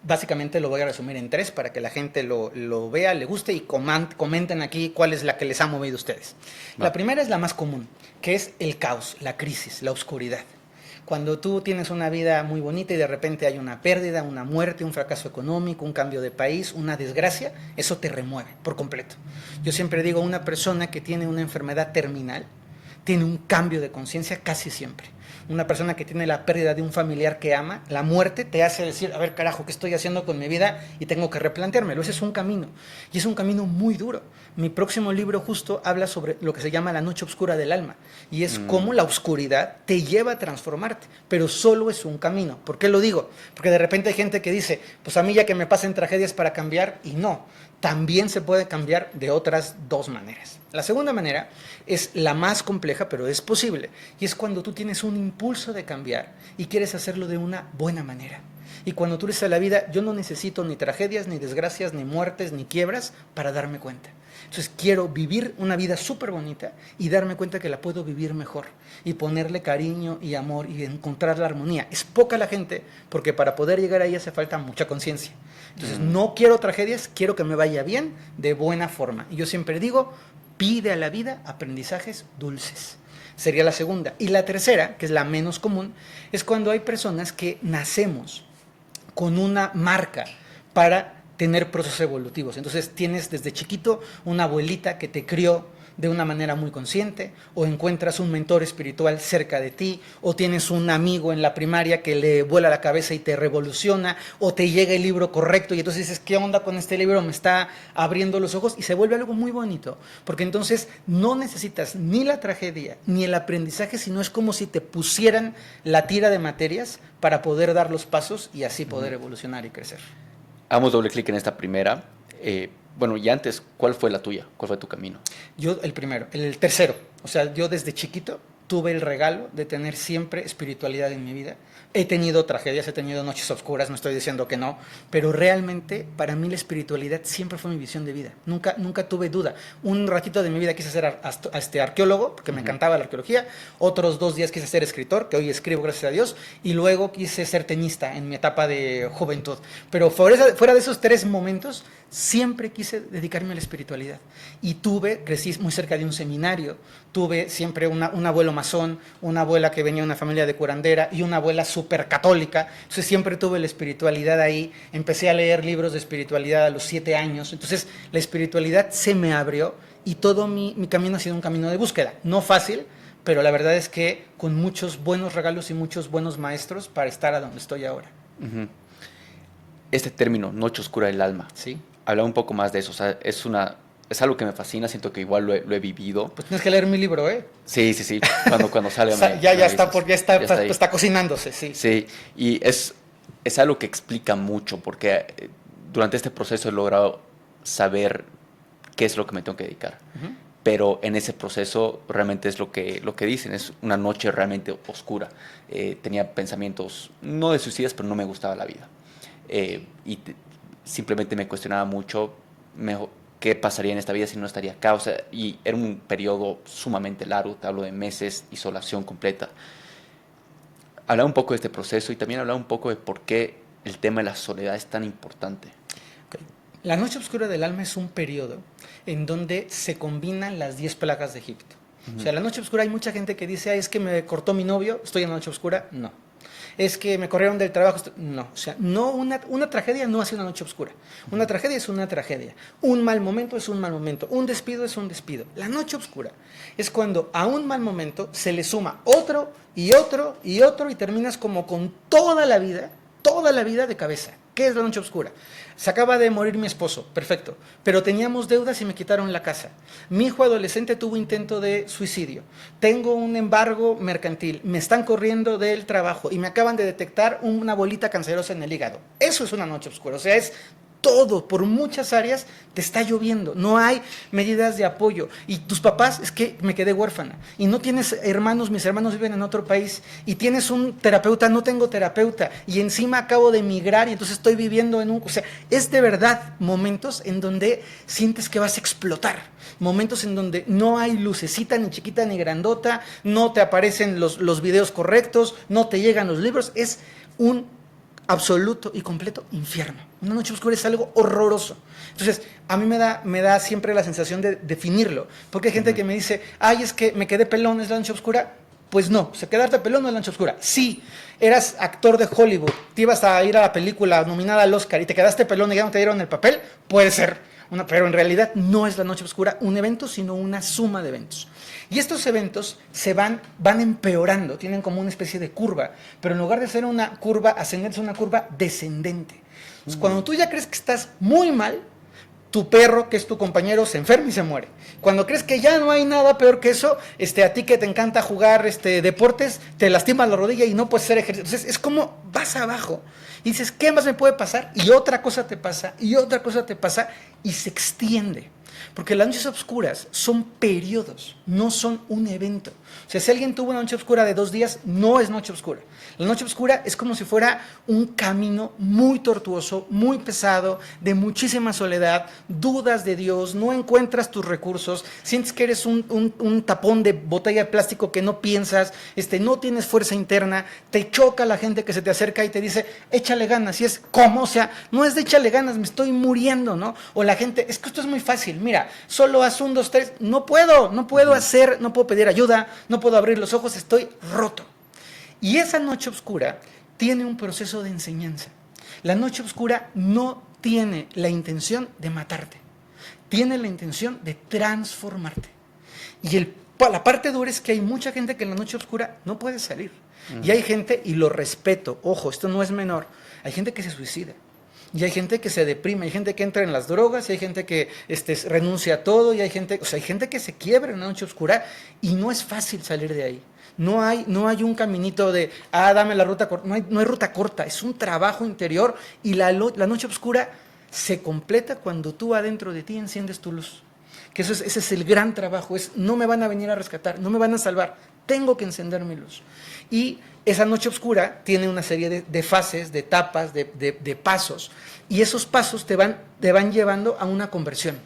Básicamente lo voy a resumir en 3 para que la gente lo vea, le guste y comenten aquí cuál es la que les ha movido a ustedes. La primera es la más común, que es el caos, la crisis, la oscuridad. Cuando tú tienes una vida muy bonita y de repente hay una pérdida, una muerte, un fracaso económico, un cambio de país, una desgracia, eso te remueve por completo. Yo siempre digo, una persona que tiene una enfermedad terminal tiene un cambio de conciencia casi siempre. una persona que tiene la pérdida de un familiar que ama, la muerte te hace decir, a ver carajo, ¿qué estoy haciendo con mi vida? Y tengo que replanteármelo. Ese es un camino, y es un camino muy duro. Mi próximo libro justo habla sobre lo que se llama la noche oscura del alma, y es cómo la oscuridad te lleva a transformarte, pero solo es un camino. ¿Por qué lo digo? Porque de repente hay gente que dice, pues a mí ya que me pasen tragedias para cambiar, y no, también se puede cambiar de otras dos maneras. La segunda manera es la más compleja, pero es posible, y es cuando tú tienes un impulso de cambiar y quieres hacerlo de una buena manera. Y cuando tú dices a la vida, yo no necesito ni tragedias, ni desgracias, ni muertes, ni quiebras para darme cuenta. Entonces quiero vivir una vida súper bonita y darme cuenta que la puedo vivir mejor y ponerle cariño y amor y encontrar la armonía. Es poca la gente porque para poder llegar ahí hace falta mucha conciencia. Entonces no quiero tragedias, quiero que me vaya bien de buena forma. Y yo siempre digo, pide a la vida aprendizajes dulces. Sería la segunda. Y la tercera, que es la menos común, es cuando hay personas que nacemos con una marca para tener procesos evolutivos. Entonces tienes desde chiquito una abuelita que te crió de una manera muy consciente, o encuentras un mentor espiritual cerca de ti, o tienes un amigo en la primaria que le vuela la cabeza y te revoluciona, o te llega el libro correcto y entonces dices, ¿qué onda con este libro? Me está abriendo los ojos, y se vuelve algo muy bonito, porque entonces no necesitas ni la tragedia ni el aprendizaje, sino es como si te pusieran la tira de materias para poder dar los pasos y así poder evolucionar y crecer. Hagamos doble clic en esta primera. Bueno, y antes, ¿cuál fue la tuya? ¿Cuál fue tu camino? Yo el primero, el tercero. O sea, yo desde chiquito tuve el regalo de tener siempre espiritualidad en mi vida. He tenido tragedias, he tenido noches oscuras, no estoy diciendo que no, pero realmente para mí la espiritualidad siempre fue mi visión de vida. Nunca tuve duda. Un ratito de mi vida quise ser arqueólogo, porque me encantaba la arqueología. Otros 2 días quise ser escritor, que hoy escribo gracias a Dios. Y luego quise ser tenista en mi etapa de juventud. Pero fuera de esos 3 momentos, siempre quise dedicarme a la espiritualidad. Y crecí muy cerca de un seminario. Tuve siempre un abuelo masón, una abuela que venía de una familia de curandera y una abuela súper católica. Entonces siempre tuve la espiritualidad ahí. Empecé a leer libros de espiritualidad a los 7 años. Entonces la espiritualidad se me abrió y todo mi camino ha sido un camino de búsqueda. No fácil, pero la verdad es que con muchos buenos regalos y muchos buenos maestros para estar a donde estoy ahora. Este término, noche oscura del alma. Sí. Habla un poco más de eso. O sea, es algo que me fascina, siento que igual lo he vivido. Pues tienes que leer mi libro, ¿eh? Sí. Cuando salga. ya está cocinándose, sí. Sí, y es algo que explica mucho, porque durante este proceso he logrado saber qué es lo que me tengo que dedicar. Pero en ese proceso realmente es lo que dicen, es una noche realmente oscura. Tenía pensamientos, no de suicidas, pero no me gustaba la vida. Simplemente me cuestionaba mucho qué pasaría en esta vida si no estaría acá. O sea, y era un periodo sumamente largo, te hablo de meses, isolación completa. Hablaba un poco de este proceso y también hablaba un poco de por qué el tema de la soledad es tan importante. La noche oscura del alma es un periodo en donde se combinan las 10 plagas de Egipto. O sea, la noche oscura, hay mucha gente que dice, es que me cortó mi novio, estoy en la noche oscura. No. Es que me corrieron del trabajo. No, o sea, una tragedia no hace una noche oscura. Una tragedia es una tragedia. Un mal momento es un mal momento. Un despido es un despido. La noche oscura es cuando a un mal momento se le suma otro y otro y otro y terminas como con toda la vida de cabeza. ¿Qué es la noche oscura? Se acaba de morir mi esposo, perfecto, pero teníamos deudas y me quitaron la casa. Mi hijo adolescente tuvo intento de suicidio. Tengo un embargo mercantil, me están corriendo del trabajo y me acaban de detectar una bolita cancerosa en el hígado. Eso es una noche oscura, o sea, es todo, por muchas áreas te está lloviendo, no hay medidas de apoyo. Y tus papás, es que me quedé huérfana, y no tienes hermanos, mis hermanos viven en otro país, y tienes un terapeuta, no tengo terapeuta, y encima acabo de emigrar, y entonces estoy viviendo o sea, es de verdad momentos en donde sientes que vas a explotar, momentos en donde no hay lucecita, ni chiquita, ni grandota, no te aparecen los videos correctos, no te llegan los libros, es un absoluto y completo infierno. Una noche oscura es algo horroroso. Entonces, a mí me da siempre la sensación de definirlo, porque hay gente que me dice, ay, es que me quedé pelón, ¿es la noche oscura? Pues no, o sea, quedarte pelón no es la noche oscura. Sí, eras actor de Hollywood, te ibas a ir a la película nominada al Oscar y te quedaste pelón y ya no te dieron el papel, puede ser pero en realidad no es la noche oscura un evento, sino una suma de eventos. Y estos eventos van empeorando, tienen como una especie de curva, pero en lugar de ser una curva ascendente, es una curva descendente. Entonces, cuando tú ya crees que estás muy mal, tu perro, que es tu compañero, se enferma y se muere. Cuando crees que ya no hay nada peor que eso, a ti que te encanta jugar deportes, te lastimas la rodilla y no puedes hacer ejercicio. Entonces es como vas abajo y dices, ¿qué más me puede pasar? Y otra cosa te pasa, y otra cosa te pasa, y se extiende. Porque las noches oscuras son periodos, no son un evento. O sea, si alguien tuvo una noche oscura de 2 días, no es noche oscura. La noche oscura es como si fuera un camino muy tortuoso, muy pesado, de muchísima soledad, dudas de Dios, no encuentras tus recursos, sientes que eres un tapón de botella de plástico que no piensas, no tienes fuerza interna, te choca la gente que se te acerca y te dice, échale ganas. Y es, ¿cómo? O sea, no es de échale ganas, me estoy muriendo, ¿no? O la gente, es que esto es muy fácil, mira, solo haz 1, 2, 3, no puedo hacer, no puedo pedir ayuda, no puedo abrir los ojos, estoy roto. Y esa noche oscura tiene un proceso de enseñanza. La noche oscura no tiene la intención de matarte, tiene la intención de transformarte. Y la parte dura es que hay mucha gente que en la noche oscura no puede salir. Y hay gente, y lo respeto, ojo, esto no es menor, hay gente que se suicida. Y hay gente que se deprime, hay gente que entra en las drogas, y hay gente que renuncia a todo, y hay gente que se quiebra en la noche oscura y no es fácil salir de ahí. No hay un caminito de, dame la ruta corta, no hay ruta corta, es un trabajo interior y la noche oscura se completa cuando tú adentro de ti enciendes tu luz. Que ese es el gran trabajo, no me van a venir a rescatar, no me van a salvar, tengo que encender mi luz. Y esa noche oscura tiene una serie de fases, de etapas, de pasos, y esos pasos te van llevando a una conversión.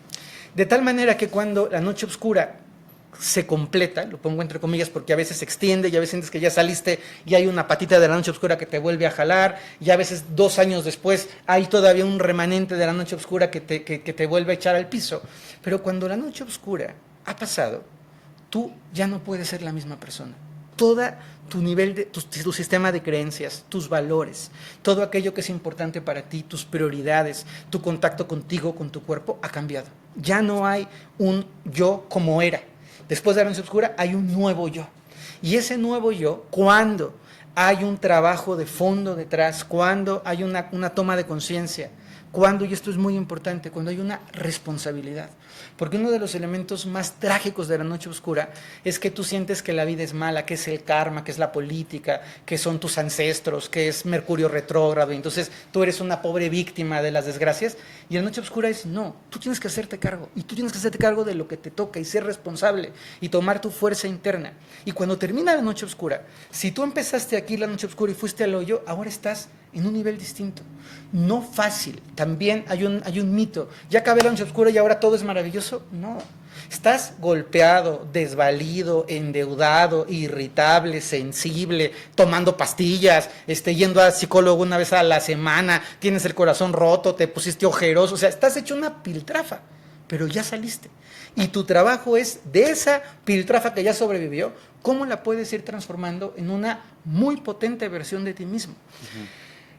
De tal manera que cuando la noche oscura se completa, lo pongo entre comillas porque a veces se extiende y a veces sientes que ya saliste y hay una patita de la noche oscura que te vuelve a jalar, y a veces 2 años después hay todavía un remanente de la noche oscura que te vuelve a echar al piso. Pero cuando la noche oscura ha pasado, tú ya no puedes ser la misma persona. Todo tu nivel, tu sistema de creencias, tus valores, todo aquello que es importante para ti, tus prioridades, tu contacto contigo, con tu cuerpo, ha cambiado. Ya no hay un yo como era. Después de la noche oscura hay un nuevo yo. Y ese nuevo yo, cuando hay un trabajo de fondo detrás, cuando hay una toma de conciencia, cuando, y esto es muy importante, cuando hay una responsabilidad. Porque uno de los elementos más trágicos de la noche oscura es que tú sientes que la vida es mala, que es el karma, que es la política, que son tus ancestros, que es Mercurio retrógrado, y entonces tú eres una pobre víctima de las desgracias. Y la noche oscura es, no, tú tienes que hacerte cargo, y tú tienes que hacerte cargo de lo que te toca y ser responsable y tomar tu fuerza interna. Y cuando termina la noche oscura, si tú empezaste aquí la noche oscura y fuiste al hoyo, ahora estás en un nivel distinto. No fácil. También hay un mito. Ya acabé la noche oscura y ahora todo es maravilloso. No. Estás golpeado, desvalido, endeudado, irritable, sensible, tomando pastillas, yendo al psicólogo una vez a la semana, tienes el corazón roto, te pusiste ojeroso. O sea, estás hecho una piltrafa, pero ya saliste. Y tu trabajo es, de esa piltrafa que ya sobrevivió, ¿cómo la puedes ir transformando en una muy potente versión de ti mismo?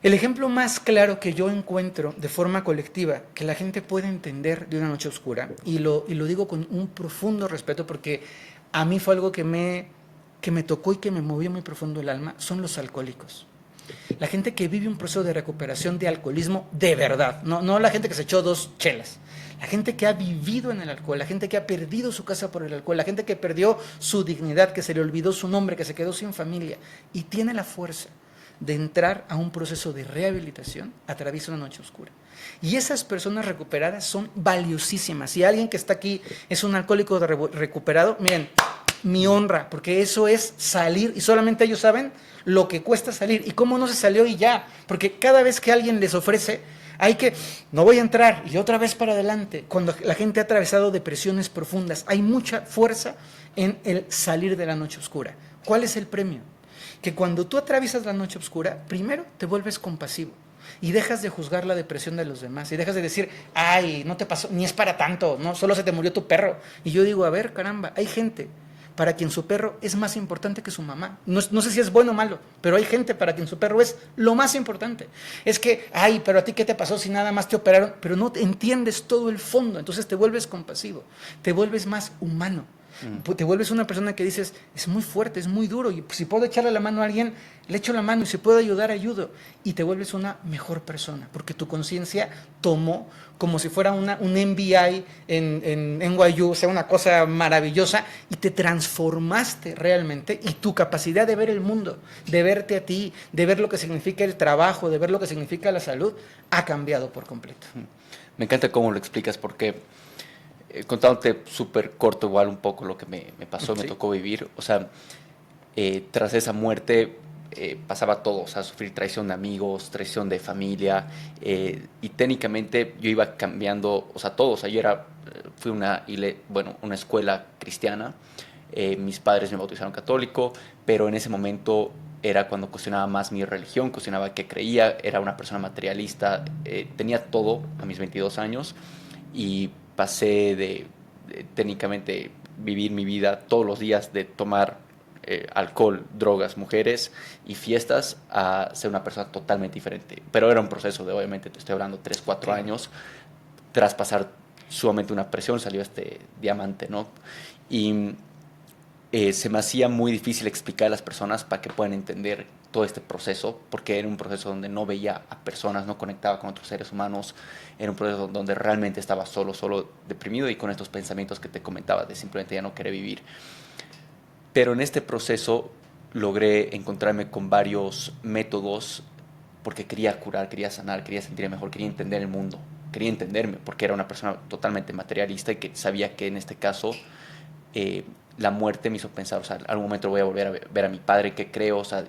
El ejemplo más claro que yo encuentro de forma colectiva, que la gente puede entender de una noche oscura, y lo digo con un profundo respeto porque a mí fue algo que me tocó y que me movió muy profundo el alma, son los alcohólicos. La gente que vive un proceso de recuperación de alcoholismo de verdad, no la gente que se echó 2 chelas. La gente que ha vivido en el alcohol, la gente que ha perdido su casa por el alcohol, la gente que perdió su dignidad, que se le olvidó su nombre, que se quedó sin familia y tiene la fuerza de entrar a un proceso de rehabilitación a través de una noche oscura. Y esas personas recuperadas son valiosísimas. Si alguien que está aquí es un alcohólico recuperado, miren, mi honra, porque eso es salir, y solamente ellos saben lo que cuesta salir y cómo no se salió y ya, porque cada vez que alguien les ofrece, no voy a entrar y otra vez para adelante. Cuando la gente ha atravesado depresiones profundas, hay mucha fuerza en el salir de la noche oscura. ¿Cuál es el premio? Que cuando tú atraviesas la noche oscura, primero te vuelves compasivo y dejas de juzgar la depresión de los demás y dejas de decir, ay, no te pasó, ni es para tanto, no, solo se te murió tu perro. Y yo digo, a ver, caramba, hay gente para quien su perro es más importante que su mamá. No sé si es bueno o malo, pero hay gente para quien su perro es lo más importante. Es que, ay, pero a ti qué te pasó si nada más te operaron, pero no entiendes todo el fondo, entonces te vuelves compasivo, te vuelves más humano. Te vuelves una persona que dices, es muy fuerte, es muy duro, y si puedo echarle la mano a alguien, le echo la mano, y si puedo ayudar, ayudo. Y te vuelves una mejor persona, porque tu conciencia tomó como si fuera un MBI en NYU, o sea, una cosa maravillosa, y te transformaste realmente, y tu capacidad de ver el mundo, de verte a ti, de ver lo que significa el trabajo, de ver lo que significa la salud, ha cambiado por completo. Me encanta cómo lo explicas porque contándote súper corto igual un poco lo que me pasó, Sí. me tocó vivir, o sea, tras esa muerte pasaba todo, o sea, sufrir traición de amigos, traición de familia, y técnicamente yo iba cambiando, o sea, todo, o sea, fui una escuela cristiana, mis padres me bautizaron católico, pero en ese momento era cuando cuestionaba más mi religión, cuestionaba qué creía, era una persona materialista, tenía todo a mis 22 años y pasé de técnicamente vivir mi vida todos los días de tomar alcohol, drogas, mujeres y fiestas a ser una persona totalmente diferente. Pero era un proceso de, obviamente, te estoy hablando, 3, 4 Sí. años, tras pasar sumamente una presión, salió este diamante, ¿no? Y se me hacía muy difícil explicar a las personas para que puedan entender todo este proceso, porque era un proceso donde no veía a personas, no conectaba con otros seres humanos, era un proceso donde realmente estaba solo deprimido y con estos pensamientos que te comentaba de simplemente ya no querer vivir. Pero en este proceso logré encontrarme con varios métodos porque quería curar, quería sanar, quería sentirme mejor, quería entender el mundo, quería entenderme, porque era una persona totalmente materialista y que sabía que en este caso la muerte me hizo pensar, o sea, en algún momento voy a volver a ver a mi padre, qué creo, o sea,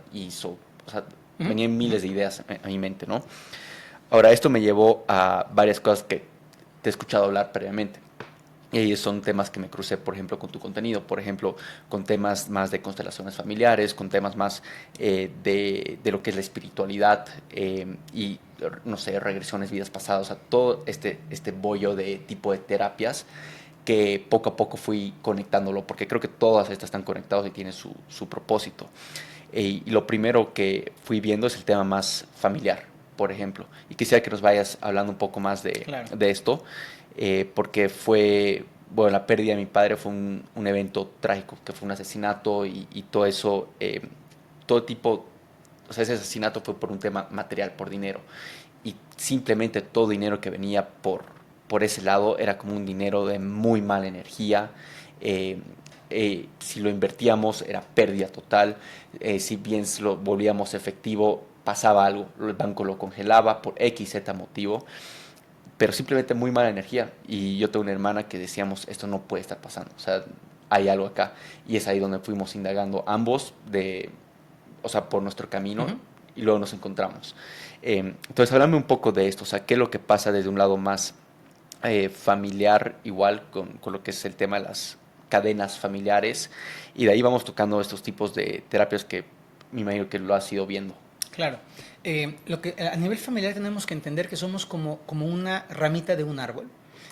venían miles de ideas a mi mente, ¿no? Ahora, esto me llevó a varias cosas que te he escuchado hablar previamente. Y son temas que me crucé, por ejemplo, con tu contenido, por ejemplo, con temas más de constelaciones familiares, con temas más de lo que es la espiritualidad y, no sé, regresiones, vidas pasadas, o sea, todo este bollo de tipo de terapias que poco a poco fui conectándolo, porque creo que todas estas están conectadas y tienen su propósito. Y lo primero que fui viendo es el tema más familiar, por ejemplo. Y quisiera que nos vayas hablando un poco más Claro. de esto, porque bueno, la pérdida de mi padre fue un evento trágico, que fue un asesinato y todo eso, todo tipo, o sea, ese asesinato fue por un tema material, por dinero. Y simplemente todo dinero que venía por ese lado era como un dinero de muy mala energía. Si lo invertíamos era pérdida total, si bien lo volvíamos efectivo pasaba algo, el banco lo congelaba por X, Z motivo, pero simplemente muy mala energía. Y yo tengo una hermana que decíamos, esto no puede estar pasando, o sea, hay algo acá. Y es ahí donde fuimos indagando ambos, o sea, por nuestro camino, y luego nos encontramos. Entonces, háblame un poco de esto, o sea, qué es lo que pasa desde un lado más familiar, igual con lo que es el tema de las cadenas familiares, y de ahí vamos tocando estos tipos de terapias que me imagino que lo has ido viendo. Claro. Lo que a nivel familiar tenemos que entender que somos como una ramita de un árbol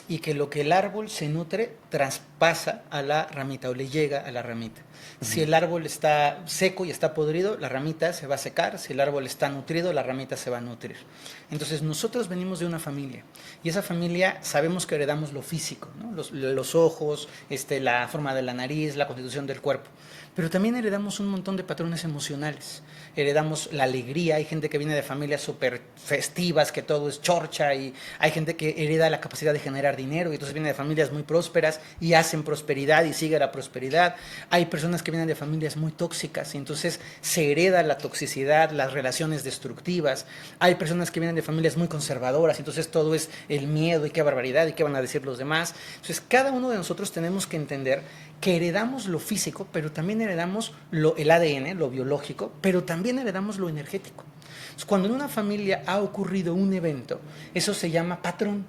y que lo que el árbol se nutre traspasa a la ramita o le llega a la ramita. Si el árbol está seco y está podrido, la ramita se va a secar. Si el árbol está nutrido, la ramita se va a nutrir. Entonces nosotros venimos de una familia y esa familia sabemos que heredamos lo físico, ¿no? Los ojos, la forma de la nariz, la constitución del cuerpo. Pero también heredamos un montón de patrones emocionales. Heredamos la alegría, hay gente que viene de familias súper festivas, que todo es chorcha, y hay gente que hereda la capacidad de generar dinero, y entonces viene de familias muy prósperas y hacen prosperidad y sigue la prosperidad. Hay personas que vienen de familias muy tóxicas y entonces se hereda la toxicidad, las relaciones destructivas. Hay personas que vienen de familias muy conservadoras y entonces todo es el miedo y qué barbaridad y qué van a decir los demás. Entonces cada uno de nosotros tenemos que entender que heredamos lo físico, pero también heredamos el ADN, lo biológico, pero también heredamos lo energético. Cuando en una familia ha ocurrido un evento, eso se llama patrón.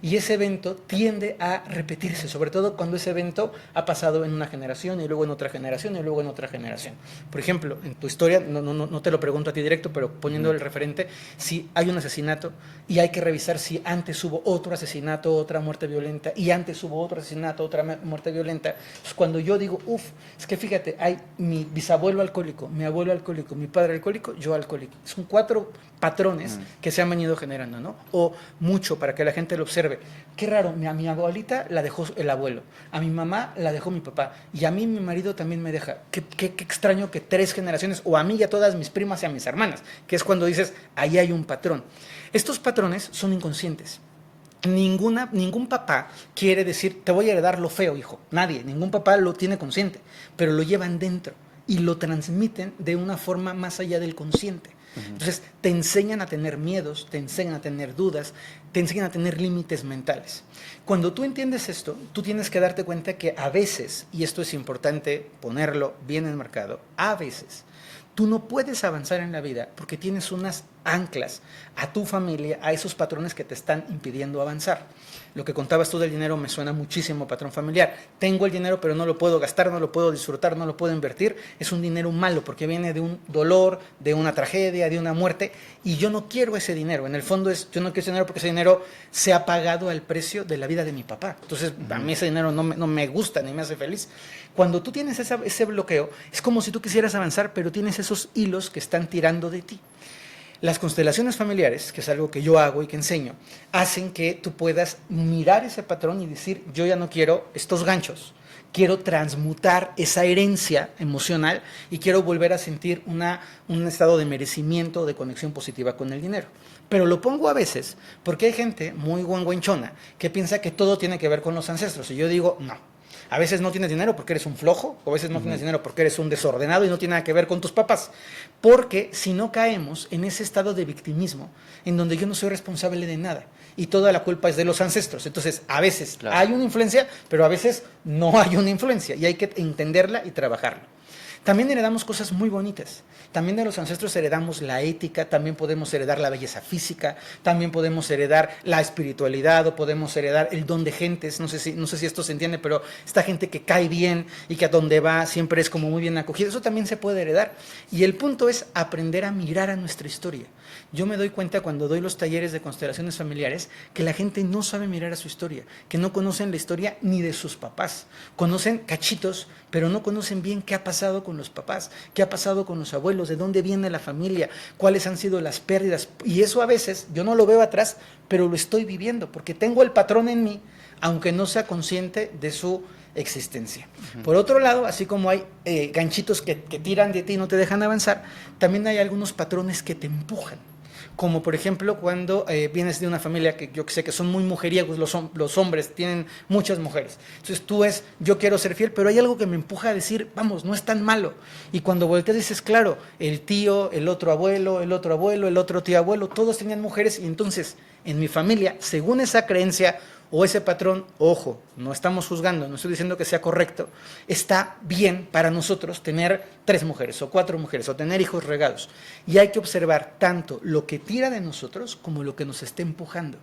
Y ese evento tiende a repetirse, sobre todo cuando ese evento ha pasado en una generación y luego en otra generación y luego en otra generación. Por ejemplo, en tu historia, no te lo pregunto a ti directo, pero poniendo el referente, si hay un asesinato y hay que revisar si antes hubo otro asesinato, otra muerte violenta, y antes hubo otro asesinato, otra muerte violenta. Pues cuando yo digo, es que fíjate, hay mi bisabuelo alcohólico, mi abuelo alcohólico, mi padre alcohólico, yo alcohólico. Son 4 patrones que se han venido generando, ¿no? O mucho, para que la gente lo observe. Qué raro, a mi abuelita la dejó el abuelo, a mi mamá la dejó mi papá, y a mí mi marido también me deja. Qué extraño que 3 generaciones, o a mí y a todas mis primas y a mis hermanas, que es cuando dices, ahí hay un patrón. Estos patrones son inconscientes. Ningún papá quiere decir, te voy a heredar lo feo, hijo. Nadie, ningún papá lo tiene consciente, pero lo llevan dentro y lo transmiten de una forma más allá del consciente. Entonces, te enseñan a tener miedos, te enseñan a tener dudas, te enseñan a tener límites mentales. Cuando tú entiendes esto, tú tienes que darte cuenta que a veces, y esto es importante ponerlo bien enmarcado, a veces tú no puedes avanzar en la vida porque tienes unas anclas a tu familia, a esos patrones que te están impidiendo avanzar. Lo que contabas tú del dinero me suena muchísimo patrón familiar. Tengo el dinero, pero no lo puedo gastar, no lo puedo disfrutar, no lo puedo invertir. Es un dinero malo porque viene de un dolor, de una tragedia, de una muerte, y yo no quiero ese dinero. En el fondo yo no quiero ese dinero porque ese dinero se ha pagado al precio de la vida de mi papá. Entonces, a mí ese dinero no me gusta ni me hace feliz. Cuando tú tienes ese bloqueo, es como si tú quisieras avanzar, pero tienes esos hilos que están tirando de ti. Las constelaciones familiares, que es algo que yo hago y que enseño, hacen que tú puedas mirar ese patrón y decir, yo ya no quiero estos ganchos, quiero transmutar esa herencia emocional y quiero volver a sentir un estado de merecimiento, de conexión positiva con el dinero. Pero lo pongo a veces porque hay gente muy guanguenchona que piensa que todo tiene que ver con los ancestros, y yo digo, no. A veces no tienes dinero porque eres un flojo, o a veces no tienes dinero porque eres un desordenado y no tiene nada que ver con tus papás. Porque si no caemos en ese estado de victimismo, en donde yo no soy responsable de nada y toda la culpa es de los ancestros. Entonces, a veces hay una influencia, pero a veces no hay una influencia y hay que entenderla y trabajarla. También heredamos cosas muy bonitas. También de los ancestros heredamos la ética, también podemos heredar la belleza física, también podemos heredar la espiritualidad o podemos heredar el don de gentes. No sé si esto se entiende, pero esta gente que cae bien y que a donde va siempre es como muy bien acogida, eso también se puede heredar. Y el punto es aprender a mirar a nuestra historia. Yo me doy cuenta cuando doy los talleres de constelaciones familiares que la gente no sabe mirar a su historia, que no conocen la historia ni de sus papás. Conocen cachitos, pero no conocen bien qué ha pasado con los papás, qué ha pasado con los abuelos, de dónde viene la familia, cuáles han sido las pérdidas. Y eso a veces yo no lo veo atrás, pero lo estoy viviendo, porque tengo el patrón en mí, aunque no sea consciente de su existencia. Por otro lado, así como hay ganchitos que tiran de ti y no te dejan avanzar, también hay algunos patrones que te empujan. Como por ejemplo cuando vienes de una familia que yo sé que son muy mujeriegos, los hombres tienen muchas mujeres. Entonces tú yo quiero ser fiel, pero hay algo que me empuja a decir, vamos, no es tan malo. Y cuando volteas dices, claro, el tío, el otro abuelo, el otro abuelo, el otro tío abuelo, todos tenían mujeres, y entonces en mi familia, según esa creencia o ese patrón, ojo, no estamos juzgando, no estoy diciendo que sea correcto, está bien para nosotros tener 3 mujeres o 4 mujeres o tener hijos regados. Y hay que observar tanto lo que tira de nosotros como lo que nos está empujando.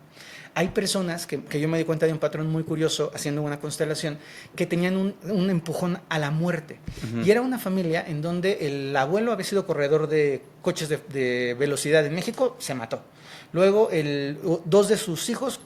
Hay personas que yo me di cuenta de un patrón muy curioso haciendo una constelación, que tenían un empujón a la muerte. Y era una familia en donde el abuelo había sido corredor de coches de velocidad en México, se mató. Luego 2 de sus hijos,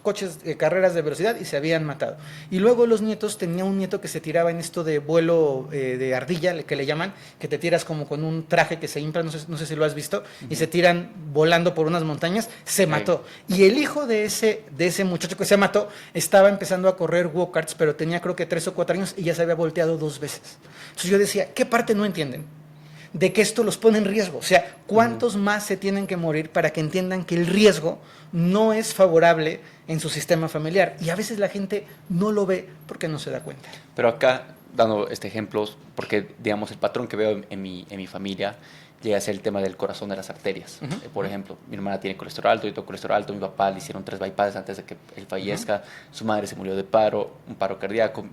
carreras de velocidad, y se habían matado. Y luego los nietos, tenía un nieto que se tiraba en esto de vuelo de ardilla, que le llaman, que te tiras como con un traje que se infla, no sé si lo has visto, y se tiran volando por unas montañas, se mató. Y el hijo de ese muchacho que se mató estaba empezando a correr go-karts, pero tenía creo que 3 o 4 años y ya se había volteado 2 veces. Entonces yo decía, ¿qué parte no entienden? De que esto los pone en riesgo. O sea, ¿cuántos más se tienen que morir para que entiendan que el riesgo no es favorable en su sistema familiar? Y a veces la gente no lo ve porque no se da cuenta. Pero acá, dando ejemplos, porque digamos el patrón que veo en mi familia llega a ser el tema del corazón de las arterias. Por ejemplo, mi hermana tiene colesterol alto, yo tengo colesterol alto, mi papá le hicieron 3 bypasses antes de que él fallezca, su madre se murió de un paro cardíaco,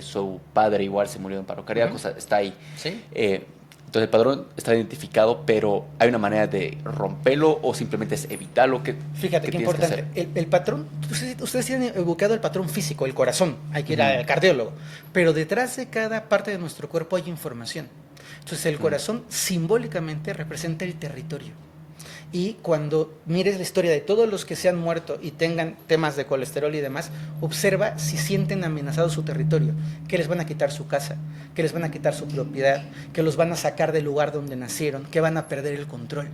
su padre igual se murió de un paro cardíaco, o sea, está ahí. ¿Sí? Entonces el patrón está identificado, pero ¿hay una manera de romperlo o simplemente es evitarlo? Fíjate qué importante. El patrón, ustedes tienen evocado el patrón físico, el corazón, hay que ir al cardiólogo, pero detrás de cada parte de nuestro cuerpo hay información. Entonces el corazón simbólicamente representa el territorio. Y cuando mires la historia de todos los que se han muerto y tengan temas de colesterol y demás, observa si sienten amenazado su territorio, que les van a quitar su casa, que les van a quitar su propiedad, que los van a sacar del lugar donde nacieron, que van a perder el control,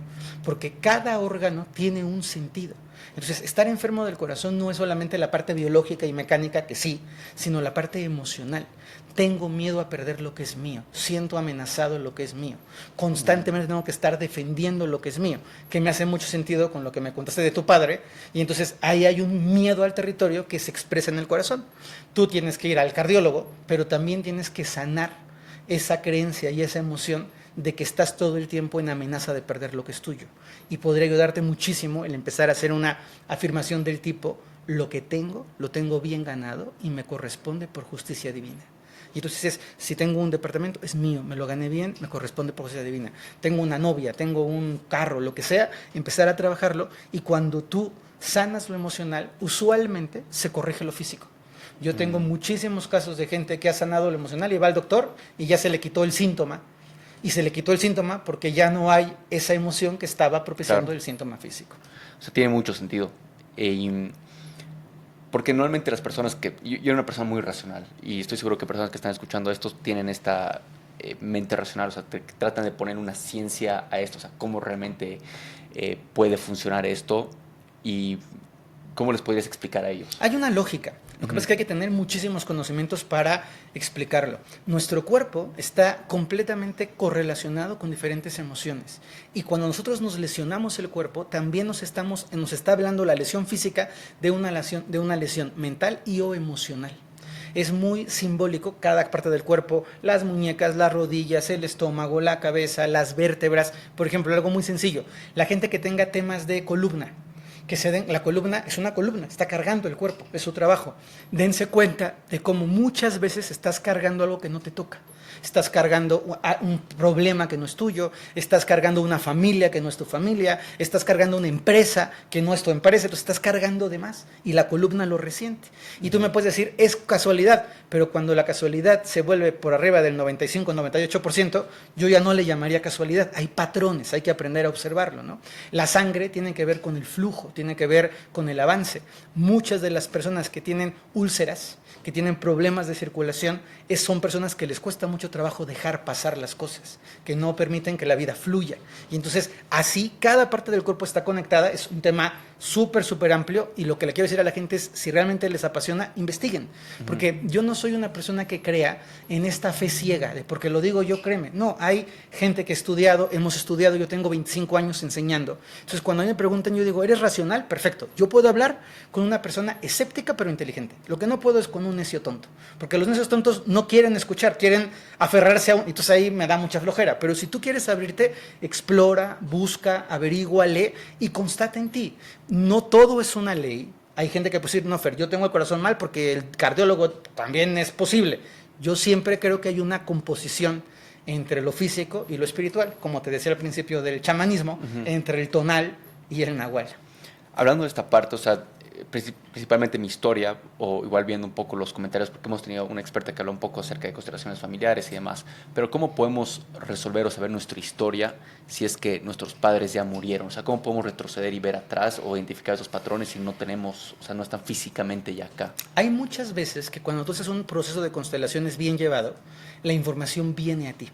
porque cada órgano tiene un sentido. Entonces, estar enfermo del corazón no es solamente la parte biológica y mecánica, que sí, sino la parte emocional. Tengo miedo a perder lo que es mío, siento amenazado lo que es mío, constantemente tengo que estar defendiendo lo que es mío, que me hace mucho sentido con lo que me contaste de tu padre, y entonces ahí hay un miedo al territorio que se expresa en el corazón. Tú tienes que ir al cardiólogo, pero también tienes que sanar esa creencia y esa emoción de que estás todo el tiempo en amenaza de perder lo que es tuyo. Y podría ayudarte muchísimo el empezar a hacer una afirmación del tipo: lo que tengo, lo tengo bien ganado y me corresponde por justicia divina. Y entonces es, si tengo un departamento, es mío, me lo gané bien, me corresponde por justicia divina. Tengo una novia, tengo un carro, lo que sea, empezar a trabajarlo, y cuando tú sanas lo emocional, usualmente se corrige lo físico. Yo tengo muchísimos casos de gente que ha sanado lo emocional y va al doctor y ya se le quitó el síntoma. Y se le quitó el síntoma porque ya no hay esa emoción que estaba propiciando el síntoma físico. O sea, tiene mucho sentido. Porque normalmente las personas que... Yo era una persona muy racional y estoy seguro que personas que están escuchando esto tienen esta mente racional, o sea, tratan de poner una ciencia a esto, o sea, cómo realmente puede funcionar esto y cómo les podrías explicar a ellos. Hay una lógica. Lo que pasa es que hay que tener muchísimos conocimientos para explicarlo. Nuestro cuerpo está completamente correlacionado con diferentes emociones. Y cuando nosotros nos lesionamos el cuerpo, también nos está hablando la lesión física de una lesión mental y o emocional. Es muy simbólico cada parte del cuerpo, las muñecas, las rodillas, el estómago, la cabeza, las vértebras. Por ejemplo, algo muy sencillo, la gente que tenga temas de columna, la columna es una columna, está cargando el cuerpo, es su trabajo. Dense cuenta de cómo muchas veces estás cargando algo que no te toca. Estás cargando un problema que no es tuyo, estás cargando una familia que no es tu familia, estás cargando una empresa que no es tu empresa, entonces estás cargando de más y la columna lo resiente. Y tú me puedes decir, es casualidad, pero cuando la casualidad se vuelve por arriba del 95-98%, yo ya no le llamaría casualidad. Hay patrones, hay que aprender a observarlo, ¿no? La sangre tiene que ver con el flujo, tiene que ver con el avance. Muchas de las personas que tienen úlceras, que tienen problemas de circulación, son personas que les cuesta mucho trabajo dejar pasar las cosas, que no permiten que la vida fluya. Y entonces, así, cada parte del cuerpo está conectada. Es un tema súper amplio, y lo que le quiero decir a la gente es, si realmente les apasiona, investiguen. Porque yo no soy una persona que crea en esta fe ciega, de porque lo digo yo, créeme. No, hay gente que ha estudiado, hemos estudiado, yo tengo 25 años enseñando. Entonces, cuando a mí me preguntan, yo digo, ¿eres racional? Perfecto. Yo puedo hablar con una persona escéptica pero inteligente. Lo que no puedo es con un necio tonto, porque los necios tontos no quieren escuchar, quieren aferrarse a un... Entonces ahí me da mucha flojera. Pero si tú quieres abrirte, explora, busca, averigua, lee y constata en ti. No todo es una ley. Hay gente que puede decir, no, Fer, yo tengo el corazón mal porque el cardiólogo también es posible. Yo siempre creo que hay una composición entre lo físico y lo espiritual, como te decía al principio del chamanismo, entre el tonal y el nahual. Hablando de esta parte, o sea, principalmente mi historia, o igual viendo un poco los comentarios, porque hemos tenido una experta que habló un poco acerca de constelaciones familiares y demás, pero ¿cómo podemos resolver o saber nuestra historia si es que nuestros padres ya murieron? O sea, ¿cómo podemos retroceder y ver atrás o identificar esos patrones si no tenemos, o sea, no están físicamente ya acá? Hay muchas veces que cuando tú haces un proceso de constelaciones bien llevado, la información viene a ti.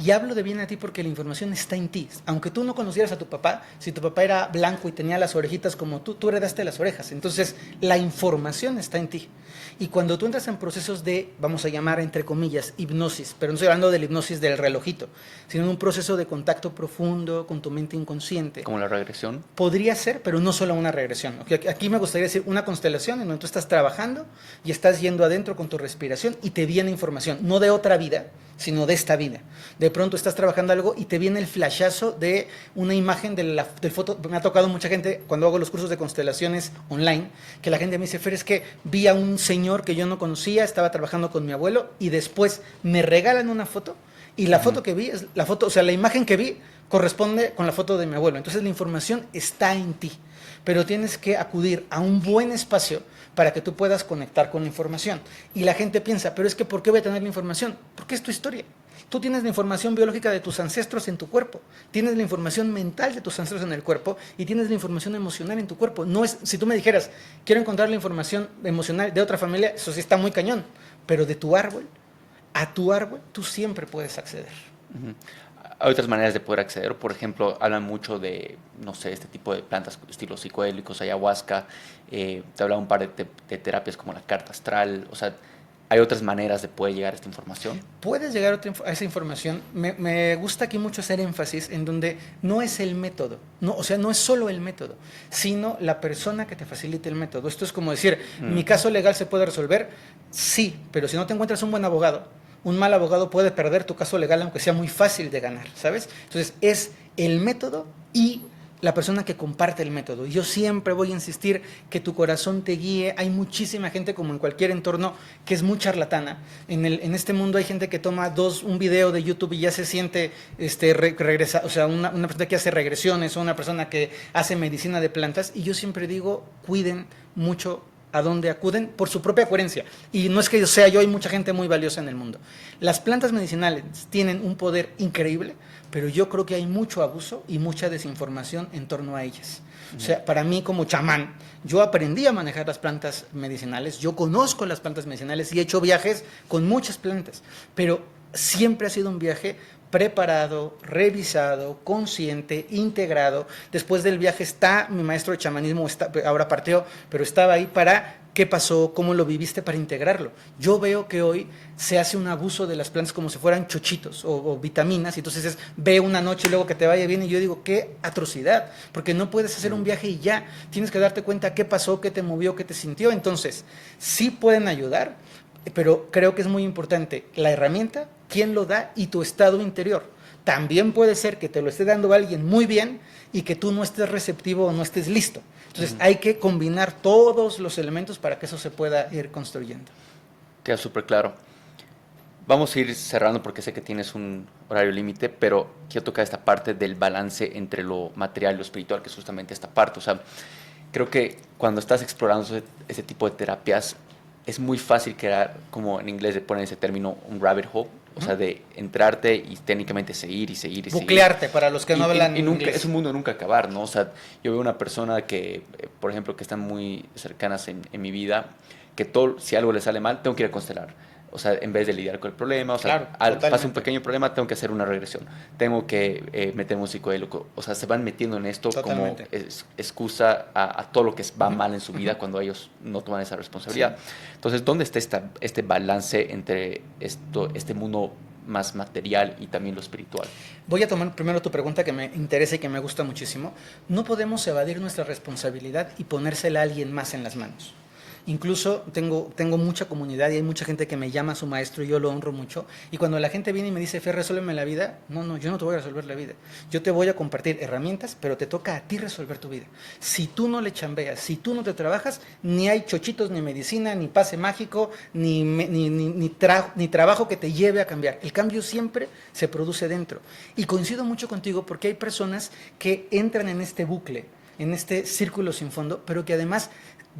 Y hablo de bien a ti porque la información está en ti. Aunque tú no conocieras a tu papá, si tu papá era blanco y tenía las orejitas como tú heredaste las orejas. Entonces, la información está en ti. Y cuando tú entras en procesos de, vamos a llamar entre comillas, hipnosis, pero no estoy hablando de la hipnosis del relojito, sino en un proceso de contacto profundo con tu mente inconsciente. ¿Como la regresión? Podría ser, pero no solo una regresión. Aquí me gustaría decir una constelación en donde tú estás trabajando y estás yendo adentro con tu respiración y te viene información, no de otra vida, sino de esta vida. De pronto estás trabajando algo y te viene el flashazo de una imagen del foto. Me ha tocado mucha gente cuando hago los cursos de constelaciones online, que la gente me dice, Fer, es que vi a un señor que yo no conocía, estaba trabajando con mi abuelo y después me regalan una foto Y la foto que vi, es la foto, o sea, la imagen que vi corresponde con la foto de mi abuelo. Entonces la información está en ti, pero tienes que acudir a un buen espacio para que tú puedas conectar con la información. Y la gente piensa, pero es que ¿por qué voy a tener la información? Porque es tu historia. Tú tienes la información biológica de tus ancestros en tu cuerpo, tienes la información mental de tus ancestros en el cuerpo y tienes la información emocional en tu cuerpo. No es, si tú me dijeras, quiero encontrar la información emocional de otra familia, eso sí está muy cañón, pero de tu árbol, a tu árbol, tú siempre puedes acceder. Uh-huh. Hay otras maneras de poder acceder, por ejemplo, hablan mucho de, no sé, este tipo de plantas estilo psicodélicos, ayahuasca, te habla un par de terapias como la carta astral, o sea, ¿hay otras maneras de poder llegar a esta información? Puedes llegar a esa información. Me gusta aquí mucho hacer énfasis en donde no es el método, no, o sea, no es solo el método, sino la persona que te facilite el método. Esto es como decir, ¿mi caso legal se puede resolver? Sí, pero si no te encuentras un buen abogado, un mal abogado puede perder tu caso legal aunque sea muy fácil de ganar, ¿sabes? Entonces, es el método y la persona que comparte el método. Yo siempre voy a insistir que tu corazón te guíe. Hay muchísima gente, como en cualquier entorno, que es muy charlatana. En este mundo hay gente que toma un video de YouTube y ya se siente regresa, o sea, una persona que hace regresiones o una persona que hace medicina de plantas. Y yo siempre digo, cuiden mucho a dónde acuden por su propia coherencia. Y no es que sea yo, hay mucha gente muy valiosa en el mundo. Las plantas medicinales tienen un poder increíble, pero yo creo que hay mucho abuso y mucha desinformación en torno a ellas. O sea, para mí como chamán, yo aprendí a manejar las plantas medicinales, yo conozco las plantas medicinales y he hecho viajes con muchas plantas, pero siempre ha sido un viaje preparado, revisado, consciente, integrado. Después del viaje está mi maestro de chamanismo, ahora partió, pero estaba ahí para qué pasó, cómo lo viviste para integrarlo. Yo veo que hoy se hace un abuso de las plantas como si fueran chochitos o vitaminas, y entonces ve una noche y luego que te vaya bien, y yo digo, qué atrocidad, porque no puedes hacer un viaje y ya, tienes que darte cuenta qué pasó, qué te movió, qué te sintió. Entonces, sí pueden ayudar, pero creo que es muy importante la herramienta, quién lo da y tu estado interior. También puede ser que te lo esté dando alguien muy bien y que tú no estés receptivo o no estés listo. Entonces hay que combinar todos los elementos para que eso se pueda ir construyendo. Queda súper claro. Vamos a ir cerrando porque sé que tienes un horario límite, pero quiero tocar esta parte del balance entre lo material y lo espiritual, que es justamente esta parte. O sea, creo que cuando estás explorando ese tipo de terapias, es muy fácil crear, como en inglés le ponen ese término, un rabbit hole, o sea, de entrarte y técnicamente seguir y seguir y seguir. Buclearte, para los que no hablan y nunca, inglés. es un mundo de nunca acabar, ¿no? O sea, yo veo una persona que, por ejemplo, que están muy cercanas en mi vida, que si algo le sale mal, tengo que ir a constelar. O sea, en vez de lidiar con el problema, o sea, pasa un pequeño problema, tengo que hacer una regresión. Tengo que meterme un psicodélico. O sea, se van metiendo en esto como excusa a todo lo que va mal en su vida cuando ellos no toman esa responsabilidad. Sí. Entonces, ¿dónde está este balance entre este mundo más material y también lo espiritual? Voy a tomar primero tu pregunta, que me interesa y que me gusta muchísimo. No podemos evadir nuestra responsabilidad y ponérsela a alguien más en las manos. Incluso tengo mucha comunidad y hay mucha gente que me llama a su maestro y yo lo honro mucho. Y cuando la gente viene y me dice, Fer, resuélveme la vida, no, yo no te voy a resolver la vida. Yo te voy a compartir herramientas, pero te toca a ti resolver tu vida. Si tú no le chambeas, si tú no te trabajas, ni hay chochitos, ni medicina, ni pase mágico, ni trabajo que te lleve a cambiar. El cambio siempre se produce dentro. Y coincido mucho contigo porque hay personas que entran en este bucle, en este círculo sin fondo, pero que además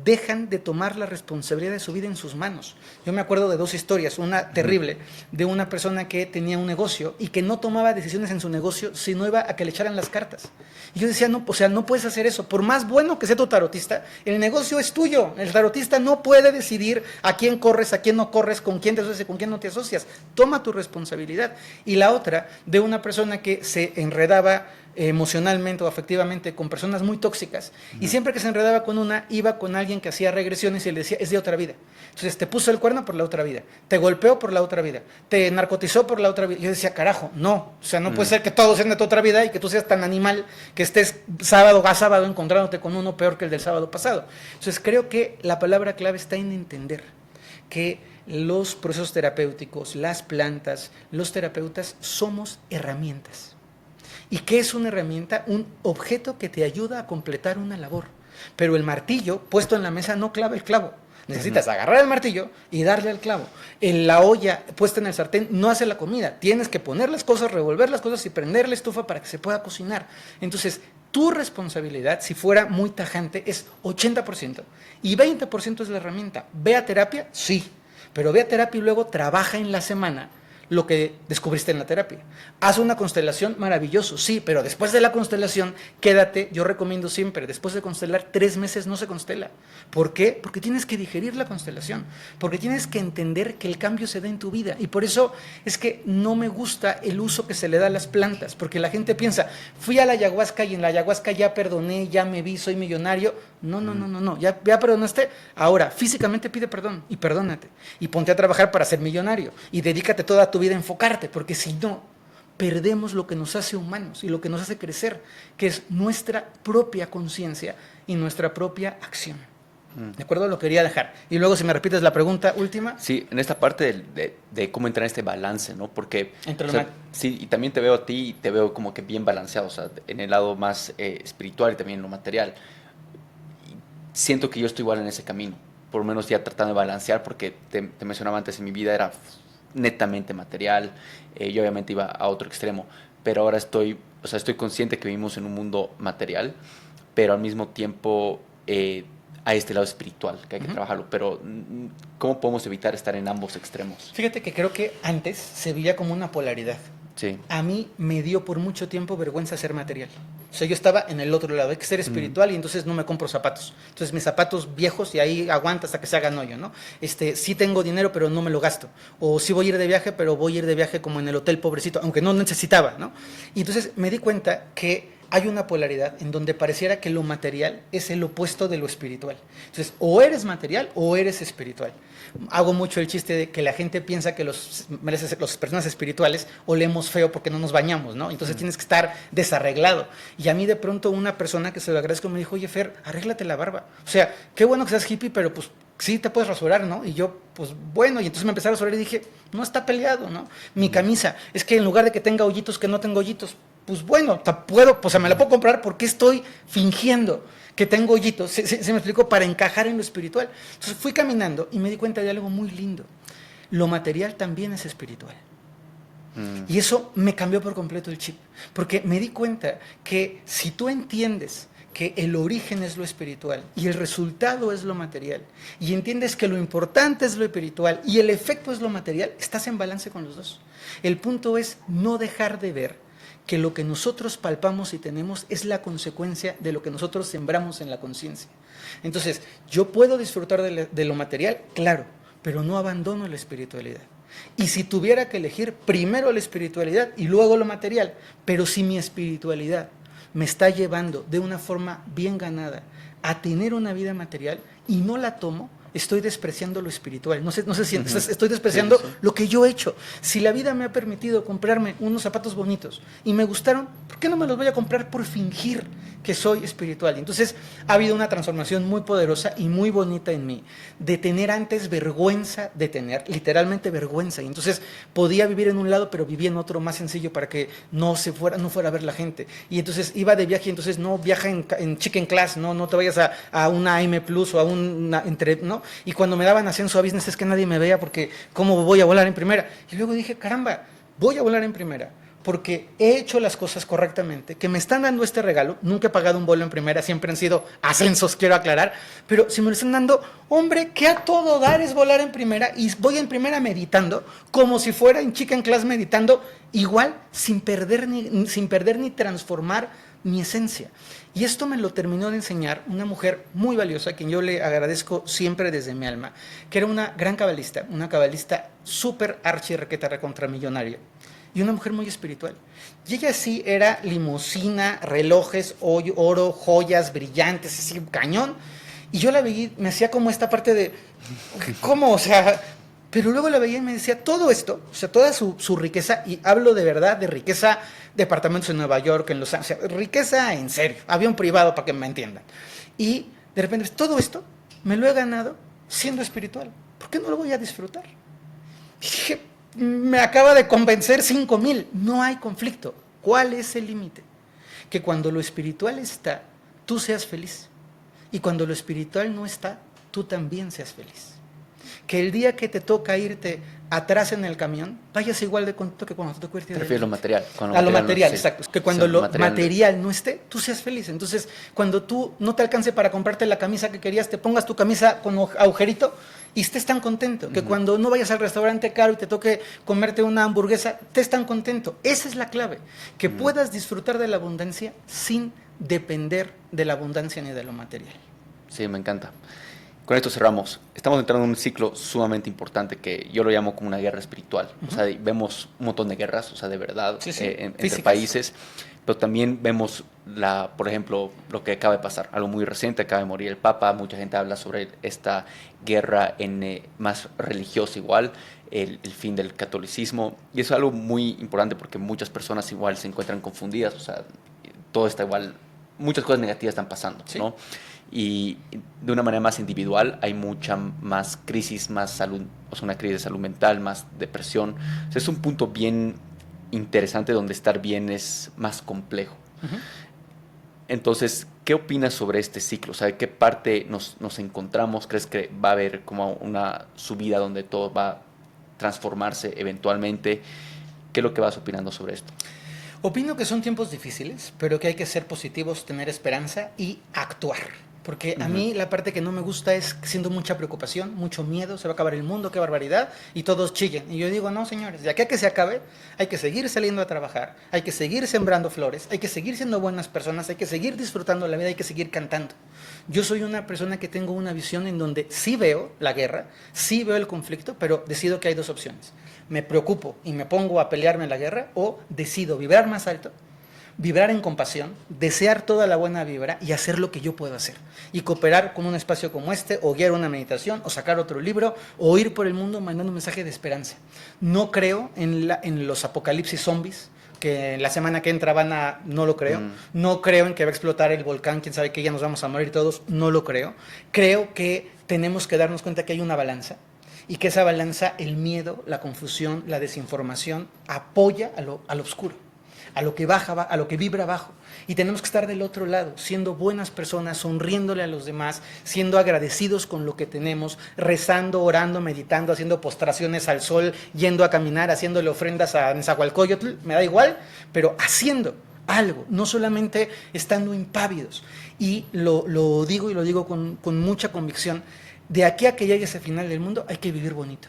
dejan de tomar la responsabilidad de su vida en sus manos. Yo me acuerdo de dos historias, una terrible, de una persona que tenía un negocio y que no tomaba decisiones en su negocio, sino iba a que le echaran las cartas. Y yo decía, no, o sea, no puedes hacer eso. Por más bueno que sea tu tarotista, el negocio es tuyo. El tarotista no puede decidir a quién corres, a quién no corres, con quién te asocias, con quién no te asocias. Toma tu responsabilidad. Y la otra, de una persona que se enredaba emocionalmente o afectivamente con personas muy tóxicas, y siempre que se enredaba con una, iba con alguien que hacía regresiones y le decía, es de otra vida. Entonces te puso el cuerno por la otra vida, te golpeó por la otra vida, te narcotizó por la otra vida. Yo decía, carajo, no, o sea, no puede ser que todos sean de tu otra vida y que tú seas tan animal que estés sábado a sábado encontrándote con uno peor que el del sábado pasado. Entonces creo que la palabra clave está en entender que los procesos terapéuticos, las plantas, los terapeutas somos herramientas. ¿Y qué es una herramienta? Un objeto que te ayuda a completar una labor. Pero el martillo puesto en la mesa no clava el clavo. Necesitas agarrar el martillo y darle al clavo. En la olla puesta en el sartén no hace la comida. Tienes que poner las cosas, revolver las cosas y prender la estufa para que se pueda cocinar. Entonces, tu responsabilidad, si fuera muy tajante, es 80% y 20% es la herramienta. ¿Ve a terapia? Sí, pero ve a terapia y luego trabaja en la semana lo que descubriste en la terapia. Haz una constelación, maravilloso, sí, pero después de la constelación, quédate, yo recomiendo siempre, después de constelar, 3 meses no se constela. ¿Por qué? Porque tienes que digerir la constelación, porque tienes que entender que el cambio se da en tu vida, y por eso es que no me gusta el uso que se le da a las plantas, porque la gente piensa, fui a la ayahuasca y en la ayahuasca ya perdoné, ya me vi, soy millonario. No, ya perdonaste, ahora físicamente pide perdón y perdónate, y ponte a trabajar para ser millonario, y dedícate toda tu vida a enfocarte, porque si no, perdemos lo que nos hace humanos y lo que nos hace crecer, que es nuestra propia conciencia y nuestra propia acción. ¿De acuerdo? Lo quería dejar. Y luego, si me repites la pregunta última. Sí, en esta parte de cómo entrar en este balance, ¿no? Porque, sí, y también te veo a ti y te veo como que bien balanceado, o sea, en el lado más espiritual y también en lo material. Y siento que yo estoy igual en ese camino, por lo menos ya tratando de balancear, porque te mencionaba antes, en mi vida era netamente material, yo obviamente iba a otro extremo, pero ahora estoy consciente que vivimos en un mundo material, pero al mismo tiempo a este lado espiritual, que hay que trabajarlo, pero ¿cómo podemos evitar estar en ambos extremos? Fíjate que creo que antes se veía como una polaridad. Sí. A mí me dio por mucho tiempo vergüenza ser material. O sea, yo estaba en el otro lado, hay que ser espiritual y entonces no me compro zapatos. Entonces mis zapatos viejos y ahí aguanta hasta que se hagan hoyo, ¿no? Sí tengo dinero, pero no me lo gasto. O sí voy a ir de viaje, pero voy a ir de viaje como en el hotel pobrecito, aunque no necesitaba, ¿no? Y entonces me di cuenta que hay una polaridad en donde pareciera que lo material es el opuesto de lo espiritual. Entonces, o eres material o eres espiritual. Hago mucho el chiste de que la gente piensa que las personas espirituales olemos feo porque no nos bañamos, ¿no? Entonces tienes que estar desarreglado. Y a mí de pronto una persona que se lo agradezco me dijo, oye Fer, arréglate la barba. O sea, qué bueno que seas hippie, pero pues sí te puedes rasurar, ¿no? Y yo, pues bueno, y entonces me empecé a rasurar y dije, no está peleado, ¿no? Mi camisa, es que en lugar de que tenga hoyitos, que no tengo hoyitos. Pues bueno, me la puedo comprar porque estoy fingiendo que tengo hoyitos, se me explicó, para encajar en lo espiritual. Entonces fui caminando y me di cuenta de algo muy lindo. Lo material también es espiritual. Y eso me cambió por completo el chip, porque me di cuenta que si tú entiendes que el origen es lo espiritual y el resultado es lo material, y entiendes que lo importante es lo espiritual y el efecto es lo material, estás en balance con los dos. El punto es no dejar de ver que lo que nosotros palpamos y tenemos es la consecuencia de lo que nosotros sembramos en la conciencia. Entonces, yo puedo disfrutar de lo material, claro, pero no abandono la espiritualidad. Y si tuviera que elegir, primero la espiritualidad y luego lo material, pero si mi espiritualidad me está llevando de una forma bien ganada a tener una vida material y no la tomo, estoy despreciando lo espiritual. No sé si estoy despreciando lo que yo he hecho. Si la vida me ha permitido comprarme unos zapatos bonitos y me gustaron, ¿por qué no me los voy a comprar por fingir que soy espiritual? Entonces ha habido una transformación muy poderosa y muy bonita en mí, de tener antes vergüenza de tener, literalmente vergüenza. Y entonces podía vivir en un lado, pero vivía en otro más sencillo para que no fuera a ver la gente. Y entonces iba de viaje, y entonces no viaja en chicken class, no te vayas a una AM Plus o a una ¿no? Y cuando me daban ascenso a business es que nadie me veía porque ¿cómo voy a volar en primera? Y luego dije, caramba, voy a volar en primera porque he hecho las cosas correctamente, que me están dando este regalo. Nunca he pagado un vuelo en primera, siempre han sido ascensos, quiero aclarar, pero si me lo están dando, hombre, que a todo dar es volar en primera, y voy en primera meditando, como si fuera en chicken class meditando, igual, sin perder ni transformar mi esencia. Y esto me lo terminó de enseñar una mujer muy valiosa, a quien yo le agradezco siempre desde mi alma, que era una gran cabalista, una cabalista súper archi requeta recontramillonaria, y una mujer muy espiritual. Y ella sí era limusina, relojes, oro, joyas brillantes, así, cañón. Y yo la veía, me hacía como esta parte de, ¿cómo? O sea, pero luego la veía y me decía, todo esto, o sea, toda su riqueza, y hablo de verdad de riqueza, departamentos en Nueva York, en Los Ángeles, o sea, riqueza en serio, avión privado para que me entiendan. Y de repente, todo esto me lo he ganado siendo espiritual. ¿Por qué no lo voy a disfrutar? Y dije, me acaba de convencer 5,000. No hay conflicto. ¿Cuál es el límite? Que cuando lo espiritual está, tú seas feliz. Y cuando lo espiritual no está, tú también seas feliz. Que el día que te toca irte atrás en el camión, vayas igual de contento que cuando te toca irte. Prefieres lo material. A lo material, no, exacto. Que cuando lo material no esté, tú seas feliz. Entonces, cuando tú no te alcance para comprarte la camisa que querías, te pongas tu camisa con agujerito y estés tan contento. Que cuando no vayas al restaurante caro y te toque comerte una hamburguesa, estés tan contento. Esa es la clave. Que puedas disfrutar de la abundancia sin depender de la abundancia ni de lo material. Sí, me encanta. Con esto cerramos. Estamos entrando en un ciclo sumamente importante que yo lo llamo como una guerra espiritual. O sea, vemos un montón de guerras, o sea, de verdad, entre países, pero también vemos, por ejemplo, lo que acaba de pasar, algo muy reciente, acaba de morir el Papa, mucha gente habla sobre esta guerra más religiosa igual, el fin del catolicismo, y eso es algo muy importante porque muchas personas igual se encuentran confundidas, o sea, todo está igual, muchas cosas negativas están pasando, ¿no? Y de una manera más individual hay mucha más crisis, más salud, o sea, una crisis de salud mental, más depresión. O sea, es un punto bien interesante donde estar bien es más complejo. Entonces, ¿qué opinas sobre este ciclo? O sea, ¿de qué parte nos encontramos? ¿Crees que va a haber como una subida donde todo va a transformarse eventualmente? ¿Qué es lo que vas opinando sobre esto? Opino que son tiempos difíciles, pero que hay que ser positivos, tener esperanza y actuar. Porque a mí la parte que no me gusta es siendo mucha preocupación, mucho miedo, se va a acabar el mundo, qué barbaridad, y todos chillen. Y yo digo, no, señores, de aquí a que se acabe, hay que seguir saliendo a trabajar, hay que seguir sembrando flores, hay que seguir siendo buenas personas, hay que seguir disfrutando la vida, hay que seguir cantando. Yo soy una persona que tengo una visión en donde sí veo la guerra, sí veo el conflicto, pero decido que hay dos opciones. Me preocupo y me pongo a pelearme en la guerra, o decido vibrar más alto, vibrar en compasión, desear toda la buena vibra y hacer lo que yo puedo hacer. Y cooperar con un espacio como este, o guiar una meditación, o sacar otro libro, o ir por el mundo mandando un mensaje de esperanza. No creo en los apocalipsis zombies, que la semana que entra no lo creo. No creo en que va a explotar el volcán, quién sabe que ya nos vamos a morir todos, no lo creo. Creo que tenemos que darnos cuenta que hay una balanza, y que esa balanza, el miedo, la confusión, la desinformación, apoya a lo oscuro, a lo que baja, a lo que vibra abajo. Y tenemos que estar del otro lado, siendo buenas personas, sonriéndole a los demás, siendo agradecidos con lo que tenemos, rezando, orando, meditando, haciendo postraciones al sol, yendo a caminar, haciéndole ofrendas a Nezahualcóyotl, me da igual, pero haciendo algo, no solamente estando impávidos. Y lo digo y lo digo con mucha convicción, de aquí a que llegue ese final del mundo hay que vivir bonito.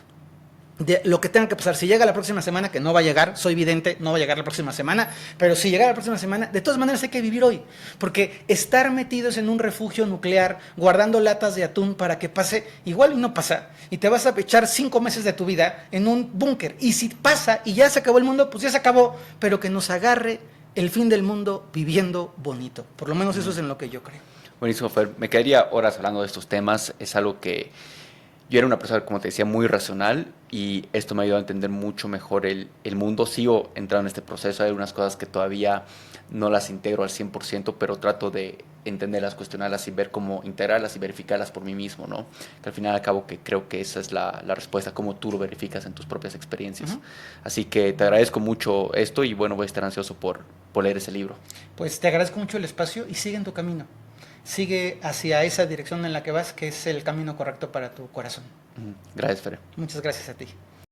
De lo que tenga que pasar, si llega la próxima semana, que no va a llegar, soy vidente, no va a llegar la próxima semana, pero si llega la próxima semana, de todas maneras hay que vivir hoy, porque estar metidos en un refugio nuclear, guardando latas de atún para que pase, igual y no pasa, y te vas a echar 5 meses de tu vida en un búnker, y si pasa y ya se acabó el mundo, pues ya se acabó, pero que nos agarre el fin del mundo viviendo bonito, por lo menos eso es en lo que yo creo. Buenísimo, Fer. Me quedaría horas hablando de estos temas. Es algo que yo era una persona, como te decía, muy racional y esto me ha ayudado a entender mucho mejor el mundo. Sigo entrando en este proceso. Hay unas cosas que todavía no las integro al 100%, pero trato de entenderlas, cuestionarlas y ver cómo integrarlas y verificarlas por mí mismo, ¿no? Que al final, al cabo, que creo que esa es la respuesta, cómo tú lo verificas en tus propias experiencias. Así que te agradezco mucho esto y, bueno, voy a estar ansioso por leer ese libro. Pues te agradezco mucho el espacio y sigue en tu camino. Sigue hacia esa dirección en la que vas, que es el camino correcto para tu corazón. Gracias, Fer. Muchas gracias a ti.